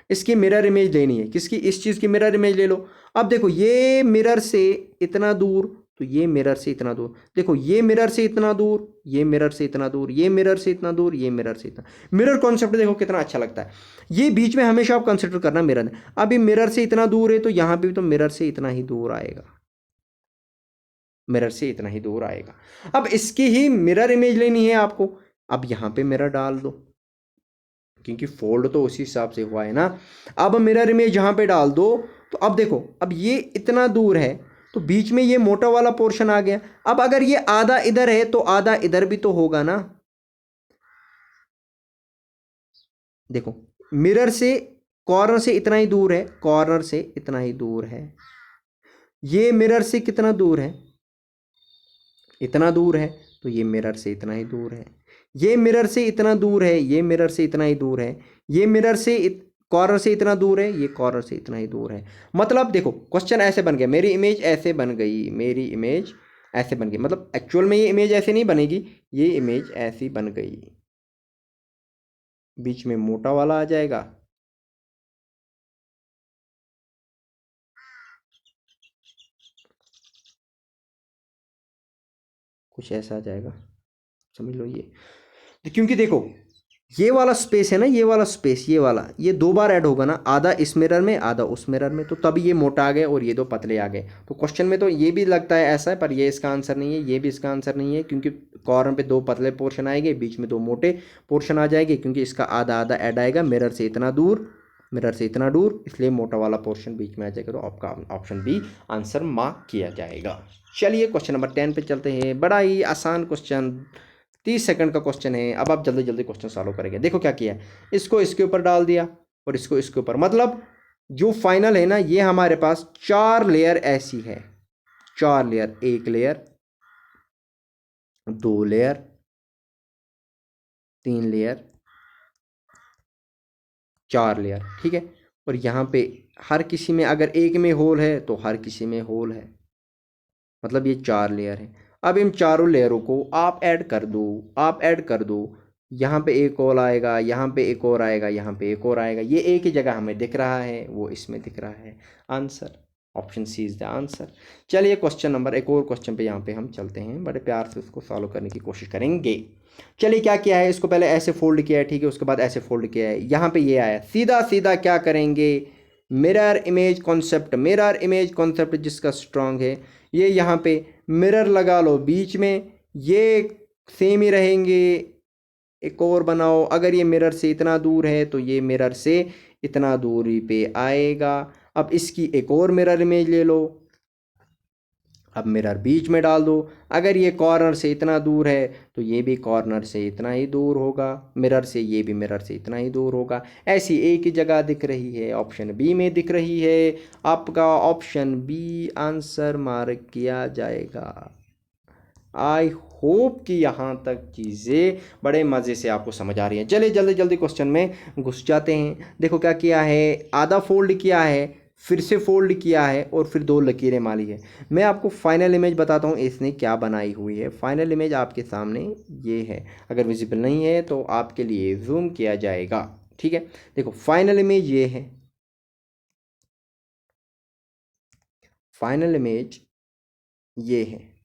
इसकी मिरर इमेज लेनी है। किसकी, इस चीज की मिरर इमेज ले लो। अब देखो ये मिरर से इतना दूर, तो ये मिरर से इतना दूर, देखो ये मिरर से इतना दूर, ये मिरर से इतना दूर, ये मिरर से इतना दूर, ये मिरर से इतना। मिरर कॉन्सेप्ट देखो कितना अच्छा लगता है। ये बीच में हमेशा आप कंसिडर करना मिरर। अब ये मिरर से इतना दूर है तो यहां पे भी तो मिरर से इतना ही दूर आएगा, मिरर से इतना ही दूर आएगा। अब इसकी ही मिरर इमेज लेनी है आपको। अब यहां पे मिरर डाल दो, क्योंकि फोल्ड तो उसी हिसाब से हुआ है ना। अब मिरर इमेज यहां पे डाल दो, तो अब देखो अब ये इतना दूर है तो बीच में ये मोटा वाला पोर्शन आ गया। अब अगर ये आधा इधर है तो आधा इधर भी तो होगा ना। देखो मिरर से कॉर्नर से इतना ही दूर है, कॉर्नर से इतना ही दूर है। ये मिरर से कितना दूर है, इतना दूर है, तो ये मिरर से इतना ही दूर है। ये मिरर से इतना दूर है, ये मिरर से इतना ही दूर है। ये मिरर से कॉर्नर से इतना दूर है, ये कॉर्नर से इतना ही दूर है। मतलब देखो क्वेश्चन ऐसे बन गया, मेरी इमेज ऐसे बन गई, मेरी इमेज ऐसे बन गई। मतलब एक्चुअल में ये इमेज ऐसे नहीं बनेगी, ये इमेज ऐसी बन गई। बीच में मोटा वाला आ जाएगा, कुछ ऐसा आ जाएगा, समझ लो ये। क्योंकि देखो ये वाला स्पेस है ना, ये वाला स्पेस, ये वाला, ये 2 बार ऐड होगा ना, आधा इस मिरर में आधा उस मिरर में, तो तभी ये मोटा आ गए और ये 2 पतले आ गए। तो क्वेश्चन में तो ये भी लगता है ऐसा है, पर ये इसका आंसर नहीं है, ये भी इसका आंसर नहीं है, क्योंकि कॉर्नर पे 2 पतले पोर्शन आएंगे, बीच में 2 मोटे पोर्शन आ जाएंगे, क्योंकि इसका आधा आधा ऐड आएगा मिरर से इतना दूर, मिरर से इतना दूर, इसलिए मोटा वाला पोर्शन बीच में आ जाएगा। तो आपका ऑप्शन बी आंसर मार्क किया जाएगा। चलिए क्वेश्चन नंबर 10 पे चलते हैं। बड़ा ही आसान क्वेश्चन, 30 सेकंड का क्वेश्चन है। अब आप जल्दी जल्दी क्वेश्चन सॉल्व करेंगे। देखो क्या किया, इसको इसके ऊपर डाल दिया और इसको इसके ऊपर, मतलब जो फाइनल है ना ये हमारे पास 4 लेयर ऐसी है, 4 layer, 1 layer, 2 layer, 3 layer, 4 layer, ठीक है। और यहाँ पे हर किसी में अगर एक में होल है तो हर किसी में होल है, मतलब ये 4 लेयर है। अब इन चारों लेयरों को आप ऐड कर दो, आप ऐड कर दो, यहाँ पे एक और आएगा, यहाँ पे एक और आएगा, यहाँ पे एक और आएगा। ये एक ही जगह हमें दिख रहा है, वो इसमें दिख रहा है। Answer option C is the answer. चलिए क्वेश्चन नंबर, एक और क्वेश्चन पे यहाँ पे हम चलते हैं, बड़े प्यार से उसको सॉल्व करने की कोशिश करेंगे। चलिए क्या किया है, इसको पहले ऐसे फोल्ड किया है, ठीक है, उसके बाद ऐसे फोल्ड किया है, यहाँ पे ये आया, सीधा सीधा क्या करेंगे, mirror image concept, mirror image concept जिसका स्ट्रांग है, ये यहाँ पे मिरर लगा लो बीच में, ये सेम ही रहेंगे। एक और बनाओ, अगर ये मिरर से इतना दूर है तो ये मिरर से इतना दूरी पे आएगा। अब इसकी एक और मिरर इमेज ले लो, अब मिरर बीच में डाल दो, अगर ये कॉर्नर से इतना दूर है तो ये भी कॉर्नर से इतना ही दूर होगा, मिरर से ये भी मिरर से इतना ही दूर होगा। ऐसी एक ही जगह दिख रही है, ऑप्शन बी में दिख रही है। आपका ऑप्शन बी आंसर मार्क किया जाएगा। आई होप कि यहाँ तक चीज़ें बड़े मज़े से आपको समझ आ रही हैं। चलिए जल्दी जल्दी क्वेश्चन में घुस जाते हैं। देखो क्या किया है, आधा फोल्ड किया है, फिर से फोल्ड किया है और फिर दो लकीरें मारी है। मैं आपको फाइनल इमेज बताता हूँ इसने क्या बनाई हुई है। फाइनल इमेज आपके सामने ये है, अगर विजिबल नहीं है तो आपके लिए जूम किया जाएगा, ठीक है। देखो फाइनल इमेज ये है, फाइनल इमेज ये है,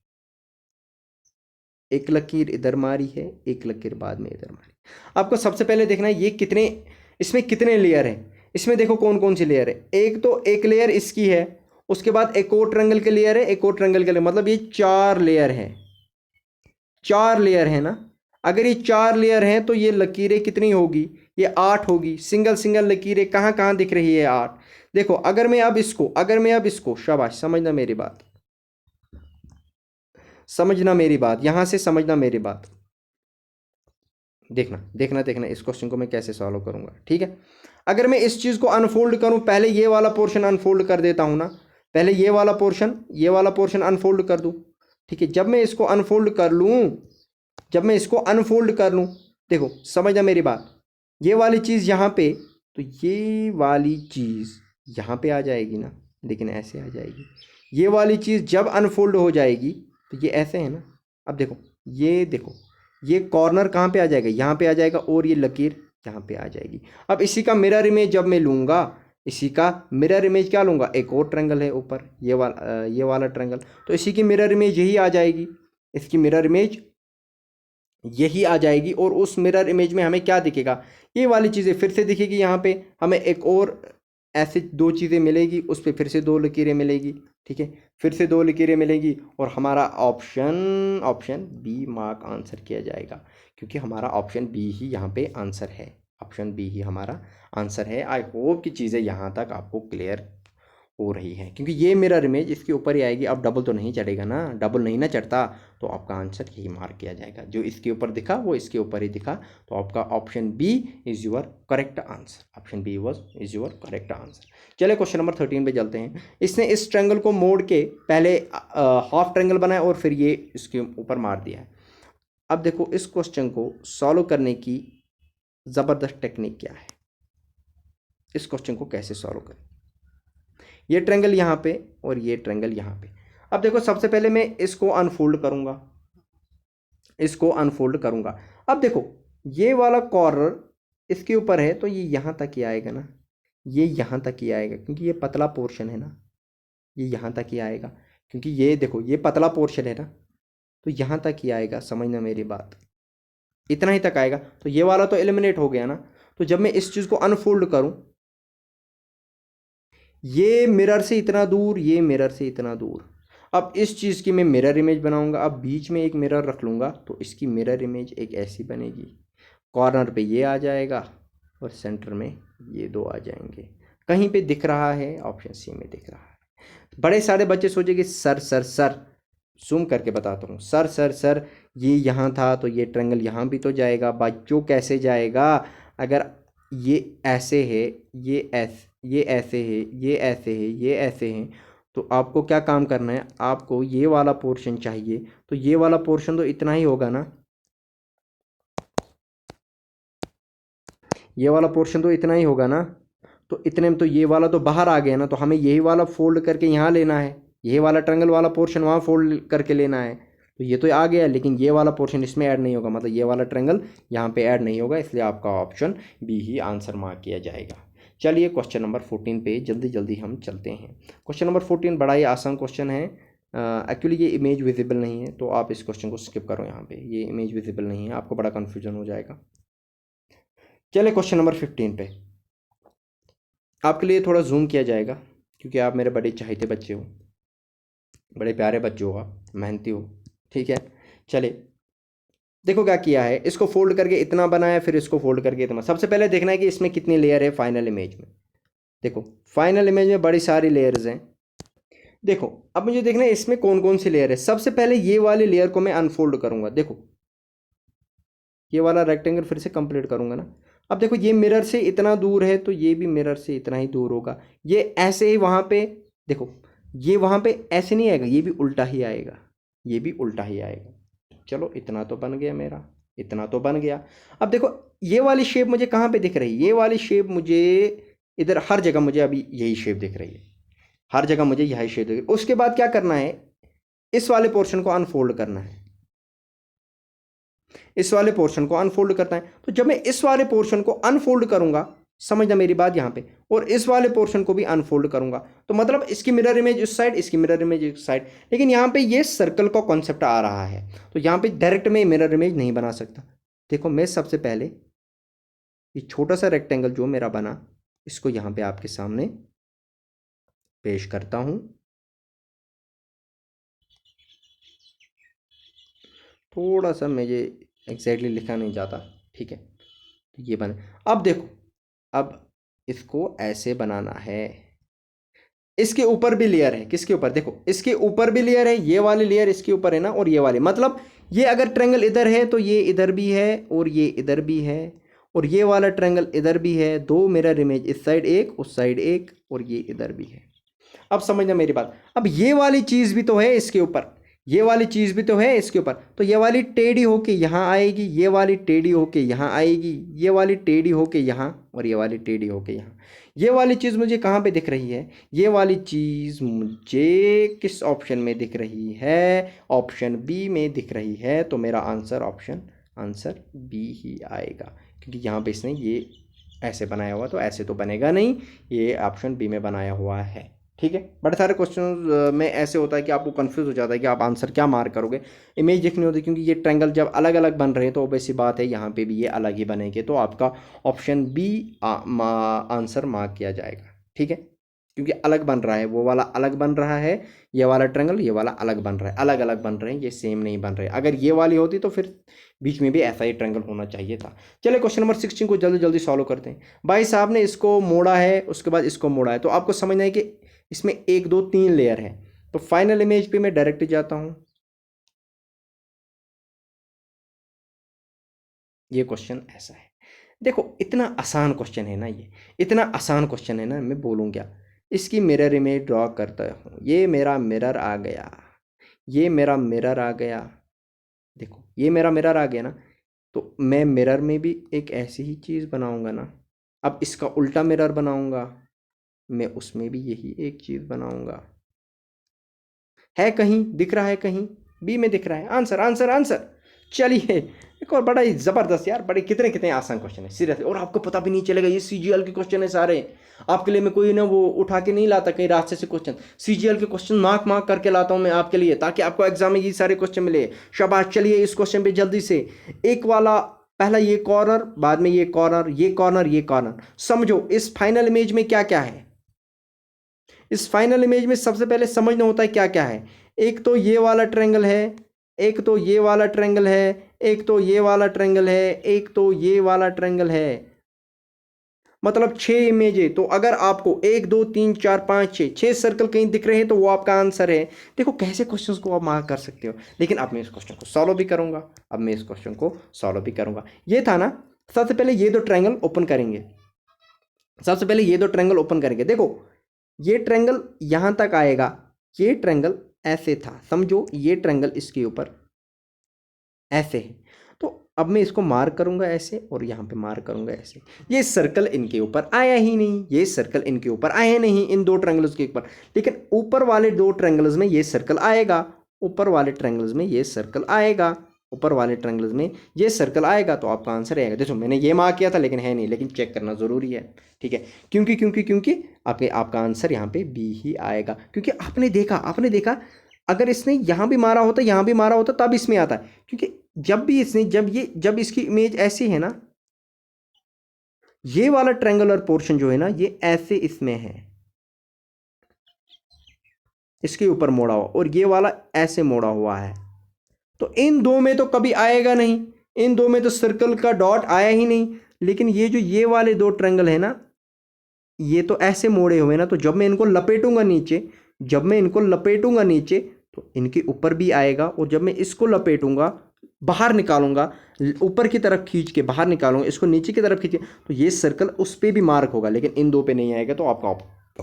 एक लकीर इधर मारी है, एक लकीर बाद में इधर मारी। आपको सबसे पहले देखना है ये कितने, इसमें कितने लेयर हैं। इसमें देखो कौन कौन सी लेयर है, एक तो एक लेयर इसकी है, उसके बाद एक और ट्रायंगल के लेयर है, एक और ट्रायंगल के लेयर, मतलब ये 4 लेयर है, 4 लेयर है ना। अगर ये 4 लेयर हैं तो ये लकीरें कितनी होगी, ये 8 होगी। सिंगल सिंगल लकीरें कहाँ कहाँ दिख रही है, 8। देखो अगर मैं अब इसको शाबाश, समझना मेरी बात, समझना मेरी बात, यहां से समझना मेरी बात, देखना देखना देखना इस क्वेश्चन को मैं कैसे सॉल्व करूंगा, ठीक है। अगर मैं इस चीज को अनफोल्ड करूं, पहले ये वाला पोर्शन अनफोल्ड कर देता हूं ना, पहले ये वाला पोर्शन अनफोल्ड कर दूं, ठीक है। जब मैं इसको अनफोल्ड कर लूं, देखो समझना मेरी बात, ये वाली चीज यहां पे, तो ये वाली चीज यहां पे आ जाएगी ना, लेकिन ऐसे आ जाएगी। ये वाली चीज जब अनफोल्ड हो जाएगी तो ये ऐसे है ना। अब देखो ये कॉर्नर कहाँ पे आ जाएगा, यहाँ पे आ जाएगा, और ये लकीर यहाँ पे आ जाएगी। अब इसी का मिरर इमेज जब मैं लूँगा, इसी का मिरर इमेज क्या लूँगा, एक और ट्रायंगल है ऊपर, ये वाला ट्रायंगल, तो इसी की मिरर इमेज यही आ जाएगी, इसकी मिरर इमेज यही आ जाएगी। और उस मिरर इमेज में हमें क्या दिखेगा, ये वाली चीज़ें फिर से दिखेगी, यहाँ पे हमें एक और ऐसे 2 चीज़ें मिलेगी, उस पर फिर से 2 लकीरें मिलेगी, ठीक है, फिर से 2 लकीरें मिलेगी, और हमारा ऑप्शन बी मार्क आंसर किया जाएगा, क्योंकि हमारा ऑप्शन बी ही यहाँ पे आंसर है, ऑप्शन बी ही हमारा आंसर है। आई होप कि चीज़ें यहाँ तक आपको क्लियर हो रही है, क्योंकि ये मिरर इमेज इसके ऊपर ही आएगी। अब डबल तो नहीं चढ़ेगा ना, डबल नहीं ना चढ़ता, तो आपका आंसर यही मार्क किया जाएगा, जो इसके ऊपर दिखा वो इसके ऊपर ही दिखा, तो आपका option B is your correct answer, option B is your correct answer. चलिए क्वेश्चन नंबर 13 पे चलते हैं। इसने इस ट्रायंगल को मोड़ के पहले हाफ ट्रायंगल बनाया और फिर ये इसके ऊपर मार दिया है। अब देखो इस क्वेश्चन को सॉल्व करने की ज़बरदस्त टेक्निक क्या है, इस क्वेश्चन को कैसे सॉल्व करें। ये ट्रायंगल यहाँ पे और ये ट्रायंगल यहाँ पे। अब देखो सबसे पहले मैं इसको अनफोल्ड करूँगा, अब देखो ये वाला कॉर्नर इसके ऊपर है तो ये यहाँ तक ही आएगा ना, ये यहाँ तक ही आएगा, क्योंकि ये पतला पोर्शन है ना, ये यहाँ तक ही आएगा, क्योंकि ये देखो ये पतला पोर्शन है ना, तो यहाँ तक ही आएगा, समझना मेरी बात, इतना ही तक आएगा। तो ये वाला तो एलिमिनेट हो गया ना। तो जब मैं इस चीज़ को अनफोल्ड करूँ, ये मिरर से इतना दूर, ये मिरर से इतना दूर, अब इस चीज़ की मैं मिरर इमेज बनाऊंगा। अब बीच में एक मिरर रख लूँगा तो इसकी मिरर इमेज एक ऐसी बनेगी, कॉर्नर पे ये आ जाएगा और सेंटर में ये 2 आ जाएंगे। कहीं पे दिख रहा है, ऑप्शन सी में दिख रहा है। बड़े सारे बच्चे सोचेंगे सर जूम करके बताता हूँ, सर ये यहाँ था तो ये ट्रायंगल यहाँ भी तो जाएगा, बच्चों कैसे जाएगा, अगर ये ऐसे है, ये ऐसे है, ये ऐसे है, ये ऐसे हैं, तो आपको क्या काम करना है, आपको ये वाला पोर्शन चाहिए, तो ये वाला पोर्शन तो इतना ही होगा ना, ये वाला पोर्शन तो इतना ही होगा ना, तो इतने में तो ये वाला तो बाहर आ गया ना, तो हमें यही वाला फोल्ड करके यहाँ लेना है, यही वाला ट्रायंगल वाला पोर्शन वहाँ फोल्ड करके लेना है। तो ये तो आ गया, लेकिन ये वाला पोर्शन इसमें ऐड नहीं होगा, मतलब ये वाला ट्रायंगल यहाँ पे ऐड नहीं होगा, इसलिए आपका ऑप्शन बी ही आंसर मार्क किया जाएगा। चलिए क्वेश्चन नंबर 14 पे जल्दी जल्दी हम चलते हैं। क्वेश्चन नंबर 14 बड़ा ही आसान क्वेश्चन है। एक्चुअली ये इमेज विजिबल नहीं है, तो आप इस क्वेश्चन को स्किप करो, यहाँ पे ये इमेज विजिबल नहीं है, आपको बड़ा कन्फ्यूजन हो जाएगा। चलिए क्वेश्चन नंबर 15 पे आपके लिए थोड़ा जूम किया जाएगा, क्योंकि आप मेरे बड़े चाहते बच्चे हो, बड़े प्यारे बच्चे हो, आप मेहनती हो, ठीक है। चलिए देखो क्या किया है, इसको फोल्ड करके इतना बनाया, फिर इसको फोल्ड करके इतना। सबसे पहले देखना है कि इसमें कितनी लेयर है फाइनल इमेज में। देखो फाइनल इमेज में बड़ी सारी लेयर्स हैं। देखो अब मुझे देखना है इसमें कौन कौन सी लेयर है। सबसे पहले ये वाली लेयर को मैं अनफोल्ड करूंगा। देखो ये वाला रेक्टेंगल फिर से कंप्लीट करूंगा ना। अब देखो ये मिरर से इतना दूर है, तो ये भी मिरर से इतना ही दूर होगा। ये ऐसे ही वहां पे, देखो ये वहां पे ऐसे नहीं आएगा, ये भी उल्टा ही आएगा, ये भी उल्टा ही आएगा। चलो इतना तो बन गया मेरा, इतना तो बन गया। अब देखो ये वाली शेप मुझे कहाँ पे दिख रही है, ये वाली शेप मुझे इधर हर जगह मुझे अभी यही शेप दिख रही है, हर जगह मुझे यही शेप दिख रही है। उसके बाद क्या करना है, इस वाले पोर्शन को अनफोल्ड करना है, इस वाले पोर्शन को अनफोल्ड करना है। तो जब मैं इस वाले पोर्शन को अनफोल्ड करूंगा, समझना मेरी बात यहाँ पे, और इस वाले पोर्शन को भी अनफोल्ड करूंगा, तो मतलब इसकी मिरर इमेज उस साइड, इसकी मिरर इमेज इस साइड। लेकिन यहाँ पे ये सर्कल का कॉन्सेप्ट आ रहा है, तो यहाँ पे डायरेक्ट में मिरर इमेज नहीं बना सकता। देखो मैं सबसे पहले ये छोटा सा रेक्टेंगल जो मेरा बना, इसको यहाँ पे आपके सामने पेश करता हूं। थोड़ा सा मुझे एग्जैक्टली लिखा नहीं जाता, ठीक है। तो ये बने, अब देखो अब इसको ऐसे बनाना है। इसके ऊपर भी लेयर है, किसके ऊपर, देखो इसके ऊपर भी लेयर है, ये वाली लेयर इसके ऊपर है ना, और ये वाली, मतलब ये अगर ट्रायंगल इधर है तो ये इधर भी है और ये इधर भी है, और ये वाला ट्रायंगल इधर भी है। दो मिरर इमेज, इस साइड एक उस साइड एक, और ये इधर भी है। अब समझना मेरी बात, अब ये वाली चीज भी तो है इसके ऊपर, ये वाली चीज भी तो है इसके ऊपर, तो ये वाली टेढ़ी होके यहाँ आएगी, ये वाली टेढ़ी होके यहाँ आएगी, ये वाली टेढ़ी होके यहाँ, और ये वाली टेढ़ी होके यहाँ। ये वाली चीज मुझे कहाँ पे दिख रही है, ये वाली चीज मुझे किस ऑप्शन में दिख रही है, ऑप्शन बी में दिख रही है। तो मेरा आंसर आंसर बी ही आएगा, क्योंकि यहाँ पे इसने ये ऐसे बनाया हुआ, तो ऐसे तो बनेगा नहीं, ये ऑप्शन बी में बनाया हुआ है, ठीक है। बड़े सारे क्वेश्चन में ऐसे होता है कि आपको कंफ्यूज हो जाता है कि आप आंसर क्या मार्क करोगे। इमेज देखनी होती है, क्योंकि ये ट्रायंगल जब अलग अलग बन रहे हैं तो ऑब्वियस सी बात है यहाँ पे भी ये अलग ही बनेंगे, तो आपका ऑप्शन बी आंसर मार्क किया जाएगा, ठीक है। क्योंकि अलग बन रहा है, वो वाला अलग बन रहा है, ये वाला ट्रायंगल ये वाला अलग बन रहा है, अलग अलग बन रहे हैं, ये सेम नहीं बन रहे। अगर ये वाली होती तो फिर बीच में भी ऐसा ही ट्रायंगल होना चाहिए था। चलिए क्वेश्चन नंबर 16 को जल्दी जल्दी सॉल्व करते हैं। भाई साहब ने इसको मोड़ा है, उसके बाद इसको मोड़ा है, तो आपको समझना है कि इसमें 1 2 3 लेयर है। तो फाइनल इमेज पे मैं डायरेक्ट जाता हूं। ये क्वेश्चन ऐसा है, देखो इतना आसान क्वेश्चन है ना, ये इतना आसान क्वेश्चन है ना, मैं बोलूँ क्या। इसकी मिरर इमेज ड्रॉ करता हूँ, ये मेरा मिरर आ गया, ये मेरा मिरर आ गया, देखो ये मेरा मिरर आ गया ना। तो मैं मिरर में भी एक ऐसी ही चीज़ बनाऊंगा ना। अब इसका उल्टा मिरर बनाऊंगा, मैं उसमें भी यही एक चीज़ बनाऊंगा। है कहीं दिख रहा है, कहीं बी में दिख रहा है। Answer answer answer. चलिए एक और बड़ा ही ज़बरदस्त यार, बड़े कितने कितने आसान क्वेश्चन है सीरियसली, और आपको पता भी नहीं चलेगा ये सीजीएल के क्वेश्चन है सारे। आपके लिए मैं कोई ना वो उठा के नहीं लाता कहीं रास्ते से क्वेश्चन, सीजीएल के क्वेश्चन मार्क मार्क करके लाता हूँ मैं आपके लिए, ताकि आपको एग्जाम में ये सारे क्वेश्चन मिले। शाबाश। चलिए इस क्वेश्चन पे जल्दी से, एक वाला पहला ये कॉर्नर, बाद में ये कॉर्नर, ये कॉर्नर, ये कॉर्नर। समझो इस फाइनल इमेज में क्या क्या है। इस फाइनल इमेज में सबसे पहले समझना होता है क्या क्या है। एक तो ये वाला ट्रायंगल है, एक तो ये वाला ट्रायंगल है, एक तो ये वाला ट्रायंगल है, एक तो ये वाला ट्रायंगल है। मतलब 6 इमेज है। तो अगर आपको 1 2 3 4 5 6 सर्कल कहीं दिख रहे हैं तो वो आपका आंसर है। देखो कैसे क्वेश्चंस को आप मार्क कर सकते हो। लेकिन अब मैं इस क्वेश्चन को सॉल्व भी करूंगा, अब मैं इस क्वेश्चन को सॉल्व भी करूंगा। ये था ना, सबसे पहले ये दो ट्रायंगल ओपन करेंगे, सबसे पहले ये दो ट्रायंगल ओपन करेंगे। देखो ये ट्रायंगल यहां तक आएगा, ये ट्रायंगल ऐसे था, समझो ये ट्रायंगल इसके ऊपर ऐसे है। तो अब मैं इसको मार्क करूंगा ऐसे, और यहाँ पे मार्क करूंगा ऐसे। ये सर्कल इनके ऊपर आया ही नहीं, ये सर्कल इनके ऊपर आया नहीं इन दो ट्रायंगल्स के ऊपर, लेकिन ऊपर वाले दो ट्रायंगल्स में ये सर्कल आएगा। ऊपर वाले ट्रायंगल्स में ये सर्कल आएगा, ऊपर वाले ट्रायंगल्स में ये सर्कल आएगा, तो आपका आंसर आएगा। देखो मैंने ये मार्क किया था लेकिन है नहीं, लेकिन चेक करना ज़रूरी है, ठीक है। क्योंकि आपका आंसर यहाँ पे बी ही आएगा, क्योंकि आपने देखा अगर इसने यहाँ भी मारा होता, यहाँ भी मारा होता, तब इसमें आता है। क्योंकि जब इसकी इमेज ऐसी है ना, ये वाला ट्रायंगुलर पोर्शन जो है ना, ये ऐसे इसमें है, इसके ऊपर मोड़ा हुआ, और ये वाला ऐसे मोड़ा हुआ है, तो इन दो में तो कभी आएगा नहीं, इन दो में तो सर्कल का डॉट आया ही नहीं। लेकिन ये वाले दो ट्रायंगल है ना, ये तो ऐसे मोड़े हुए ना, तो जब मैं इनको लपेटूंगा नीचे तो इनके ऊपर भी आएगा, और जब मैं इसको लपेटूंगा, बाहर निकालूंगा, ऊपर की तरफ खींच के बाहर निकालूंगा, इसको नीचे की तरफ खींच के, तो ये सर्कल उस पर भी मार्क होगा, लेकिन इन दो पे नहीं आएगा, तो आपका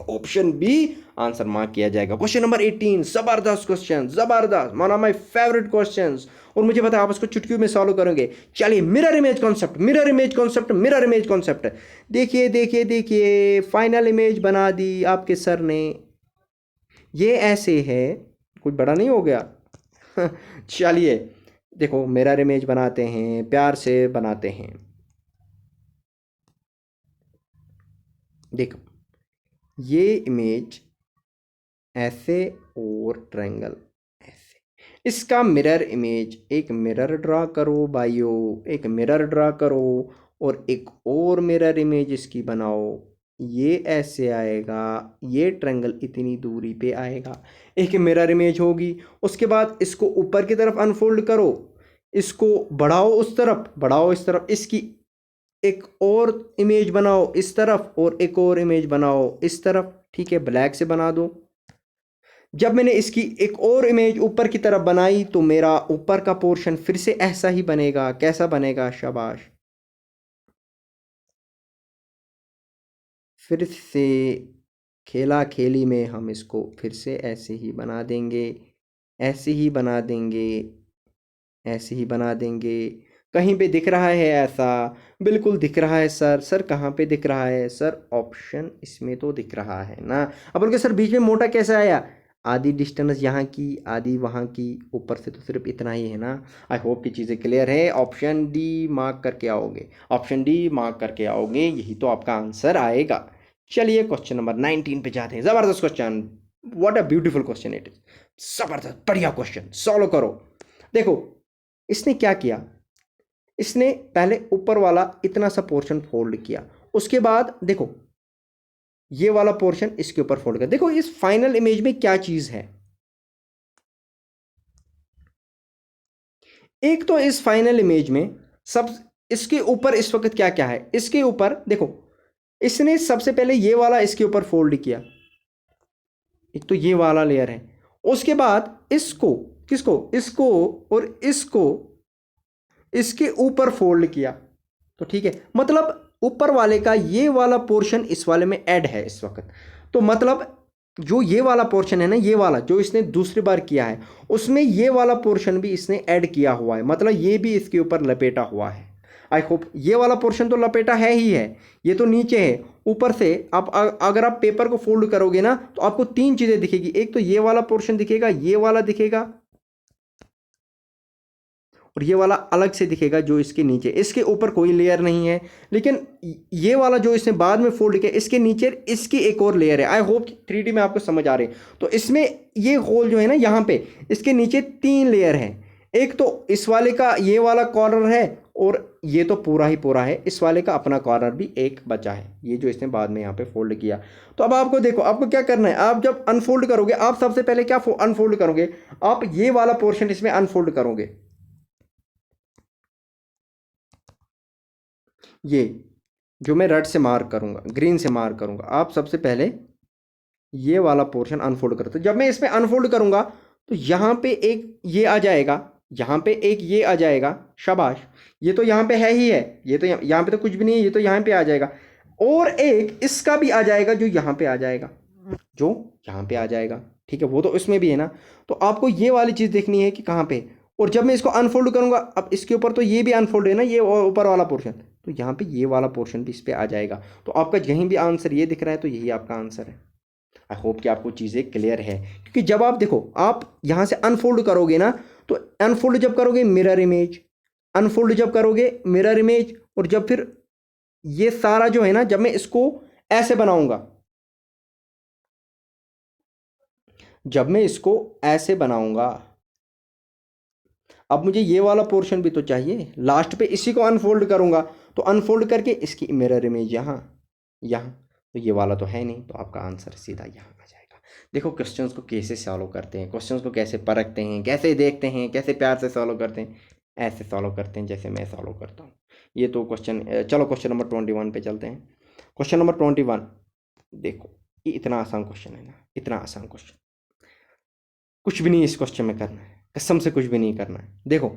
ऑप्शन बी आंसर मार्क किया जाएगा। क्वेश्चन नंबर 18, जबरदस्त क्वेश्चन, जबरदस्त, one of my favourite questions, और मुझे पता है आप इसको चुटकियों में सॉल्व करोगे। चलिए, मिरर इमेज कॉन्सेप्ट। देखिए, फाइनल इमेज बना दी आपके सर ने, ये ऐसे है, कुछ बड़ा नहीं हो गया। चलिए देखो, मिरर इमेज बनाते हैं, प्यार से बनाते हैं। देखो ये इमेज ऐसे और ट्रायंगल ऐसे, इसका मिरर इमेज, एक मिरर ड्रा करो भाइयों, एक मिरर ड्रा करो, और एक और मिरर इमेज इसकी बनाओ। ये ऐसे आएगा, ये ट्रायंगल इतनी दूरी पे आएगा, एक मिरर इमेज होगी। उसके बाद इसको ऊपर की तरफ अनफोल्ड करो, इसको बढ़ाओ उस तरफ, बढ़ाओ इस तरफ, इसकी एक और इमेज बनाओ इस तरफ, और एक और इमेज बनाओ इस तरफ, ठीक है, ब्लैक से बना दो। जब मैंने इसकी एक और इमेज ऊपर की तरफ बनाई, तो मेरा ऊपर का पोर्शन फिर से ऐसा ही बनेगा। कैसा बनेगा? शाबाश, फिर से खेला खेली में हम इसको फिर से ऐसे ही बना देंगे, ऐसे ही बना देंगे, ऐसे ही बना देंगे। कहीं पे दिख रहा है ऐसा? बिल्कुल दिख रहा है सर। सर कहाँ पे दिख रहा है सर? ऑप्शन इसमें तो दिख रहा है ना। अब बोल के सर बीच में मोटा कैसे आया? आधी डिस्टेंस यहाँ की, आधी वहाँ की, ऊपर से तो सिर्फ इतना ही है ना। आई होप कि चीज़ें क्लियर है। ऑप्शन डी मार्क करके आओगे, ऑप्शन डी मार्क करके आओगे, यही तो आपका आंसर आएगा। चलिए क्वेश्चन नंबर 19 पे जाते हैं। ज़बरदस्त question, what a beautiful question it is, ज़बरदस्त बढ़िया क्वेश्चन, सॉल्व करो। देखो इसने क्या किया, इसने पहले ऊपर वाला इतना सा पोर्शन फोल्ड किया, उसके बाद देखो ये वाला पोर्शन इसके ऊपर फोल्ड किया। देखो इस फाइनल इमेज में क्या चीज है, एक तो इस फाइनल इमेज में सब, इसके ऊपर इस वक्त क्या क्या है, इसके ऊपर देखो इसने सबसे पहले ये वाला इसके ऊपर फोल्ड किया, एक तो ये वाला लेयर है, उसके बाद इसको, किसको, इसको और इसको इसके ऊपर फोल्ड किया, तो ठीक है, मतलब ऊपर वाले का ये वाला पोर्शन इस वाले में ऐड है इस वक्त। तो मतलब जो ये वाला पोर्शन है ना, ये वाला जो इसने दूसरी बार किया है, उसमें ये वाला पोर्शन भी इसने ऐड किया हुआ है, मतलब ये भी इसके ऊपर लपेटा हुआ है। आई होप ये वाला पोर्शन तो लपेटा है ही है, ये तो नीचे है। ऊपर से आप अगर आप पेपर को फोल्ड करोगे ना, तो आपको तीन चीजें दिखेगी, एक तो ये वाला पोर्शन दिखेगा, ये वाला दिखेगा, और ये वाला अलग से दिखेगा जो इसके नीचे, इसके ऊपर कोई लेयर नहीं है, लेकिन ये वाला जो इसने बाद में फोल्ड किया, इसके नीचे इसकी एक और लेयर है। आई होप 3D में आपको समझ आ रही है। तो इसमें ये होल जो है ना, यहाँ पे इसके नीचे तीन लेयर है, एक तो इस वाले का ये वाला कॉर्नर है, और ये तो पूरा ही पूरा है, इस वाले का अपना कॉर्नर भी एक बचा है, ये जो इसने बाद में यहाँ पे फोल्ड किया। तो अब आपको देखो, आपको क्या करना है, आप जब अनफोल्ड करोगे, आप सबसे पहले क्या अनफोल्ड करोगे, आप ये वाला पोर्शन इसमें अनफोल्ड करोगे, ये जो मैं रेड से मार्क करूंगा, ग्रीन से मार्क करूंगा, आप सबसे पहले ये वाला पोर्शन अनफोल्ड करते हो। जब मैं इसमें अनफोल्ड करूंगा, तो यहाँ पे एक ये आ जाएगा, यहाँ पे एक ये आ जाएगा, शाबाश, ये तो यहाँ पे है ही है, ये तो यहाँ पे तो कुछ भी नहीं है, ये तो यहाँ पे आ जाएगा, और एक इसका भी आ जाएगा जो यहाँ पे आ जाएगा, जो यहाँ पे आ जाएगा, ठीक है, वो तो इसमें भी है ना। तो आपको ये वाली चीज़ देखनी है कि कहाँ पे, और जब मैं इसको अनफोल्ड करूंगा, अब इसके ऊपर तो ये भी अनफोल्ड है ना, ये ऊपर वाला पोर्शन, तो यहाँ पे ये वाला पोर्शन भी इस पे आ जाएगा। तो आपका कहीं भी आंसर ये दिख रहा है, तो यही आपका आंसर है। आई होप कि आपको चीज़ें क्लियर है, क्योंकि जब आप देखो आप यहाँ से अनफोल्ड करोगे ना, तो अनफोल्ड जब करोगे मिरर इमेज, अनफोल्ड जब करोगे मिरर इमेज, और जब फिर ये सारा जो है ना, जब मैं इसको ऐसे बनाऊंगा, जब मैं इसको ऐसे बनाऊंगा, अब मुझे ये वाला पोर्शन भी तो चाहिए, लास्ट पे इसी को अनफोल्ड करूंगा, तो अनफोल्ड करके इसकी मिरर इमेज यहाँ, यहाँ, तो ये वाला तो है नहीं, तो आपका आंसर सीधा यहाँ आ जाएगा। देखो क्वेश्चंस को कैसे सॉल्व करते हैं, क्वेश्चंस को कैसे परखते हैं, कैसे देखते हैं, कैसे प्यार से सॉल्व करते हैं, ऐसे सॉल्व करते हैं जैसे मैं सॉल्व करता हूँ। ये तो क्वेश्चन, चलो क्वेश्चन नंबर 21 पे चलते हैं। क्वेश्चन नंबर 21, देखो ये इतना आसान क्वेश्चन है ना, इतना आसान क्वेश्चन, कुछ भी नहीं इस क्वेश्चन में करना है, कसम से कुछ भी नहीं करना है। देखो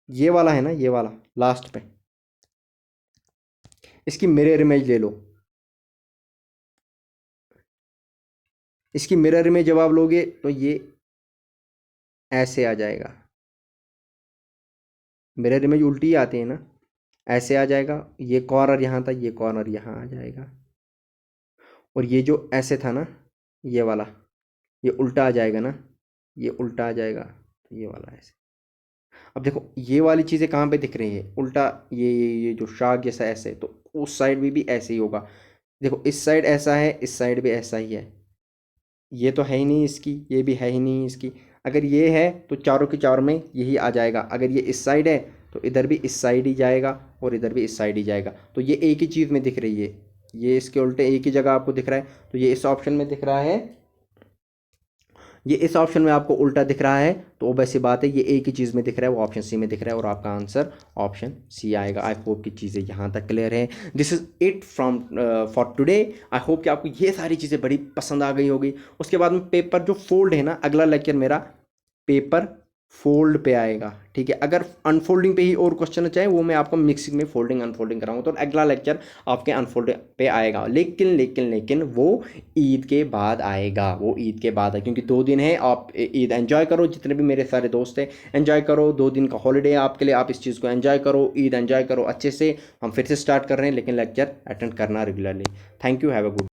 ये वाला है ना, ये वाला लास्ट पे, इसकी मिरर इमेज ले लो, इसकी मिरर इमेज जब आप लोगे तो ये ऐसे आ जाएगा, मिरर इमेज उल्टी आती है ना, ऐसे आ जाएगा, ये कॉर्नर यहाँ था, ये कॉर्नर यहाँ आ जाएगा, और ये जो ऐसे था ना, ये वाला, ये उल्टा आ जाएगा ना, ये उल्टा आ जाएगा, तो ये वाला ऐसे। अब देखो ये वाली चीज़ें कहाँ पे दिख रही है, उल्टा, ये जो शार्क जैसा ऐसे, तो उस साइड भी ऐसे ही होगा। देखो इस साइड ऐसा है, इस साइड भी ऐसा ही है, ये तो है ही नहीं इसकी, ये भी है ही नहीं इसकी। अगर ये है तो चारों के चारों में यही आ जाएगा, अगर ये इस साइड है तो इधर भी इस साइड ही जाएगा, और इधर भी इस साइड ही जाएगा, तो ये एक ही चीज़ में दिख रही है, ये इसके उल्टे एक ही जगह आपको दिख रहा है, तो ये इस ऑप्शन में दिख रहा है, ये इस ऑप्शन में आपको उल्टा दिख रहा है, तो वैसी बात है ये एक ही चीज़ में दिख रहा है, वो ऑप्शन सी में दिख रहा है, और आपका आंसर ऑप्शन सी आएगा। आई होप की चीज़ें यहाँ तक क्लियर है। This is it from for today. I hope कि आपको ये सारी चीज़ें बड़ी पसंद आ गई होगी। उसके बाद में पेपर जो फोल्ड है ना, अगला लेक्चर मेरा पेपर फोल्ड पे आएगा, ठीक है। अगर अनफोल्डिंग पे ही और क्वेश्चन चाहे वो मैं आपको मिक्सिंग में फोल्डिंग अनफोल्डिंग कराऊंगा, तो अगला लेक्चर आपके अनफोल्डिंग पे आएगा, लेकिन वो ईद के बाद आएगा, वो ईद के बाद है, क्योंकि 2 दिन है। आप ईद एंजॉय करो, जितने भी मेरे सारे दोस्त हैं एंजॉय करो, 2 दिन का हॉलीडे है आपके लिए, आप इस चीज़ को एंजॉय करो, ईद एंजॉय करो अच्छे से। हम फिर से स्टार्ट कर रहे हैं, लेकिन लेक्चर अटेंड करना regularly. Thank you, have a good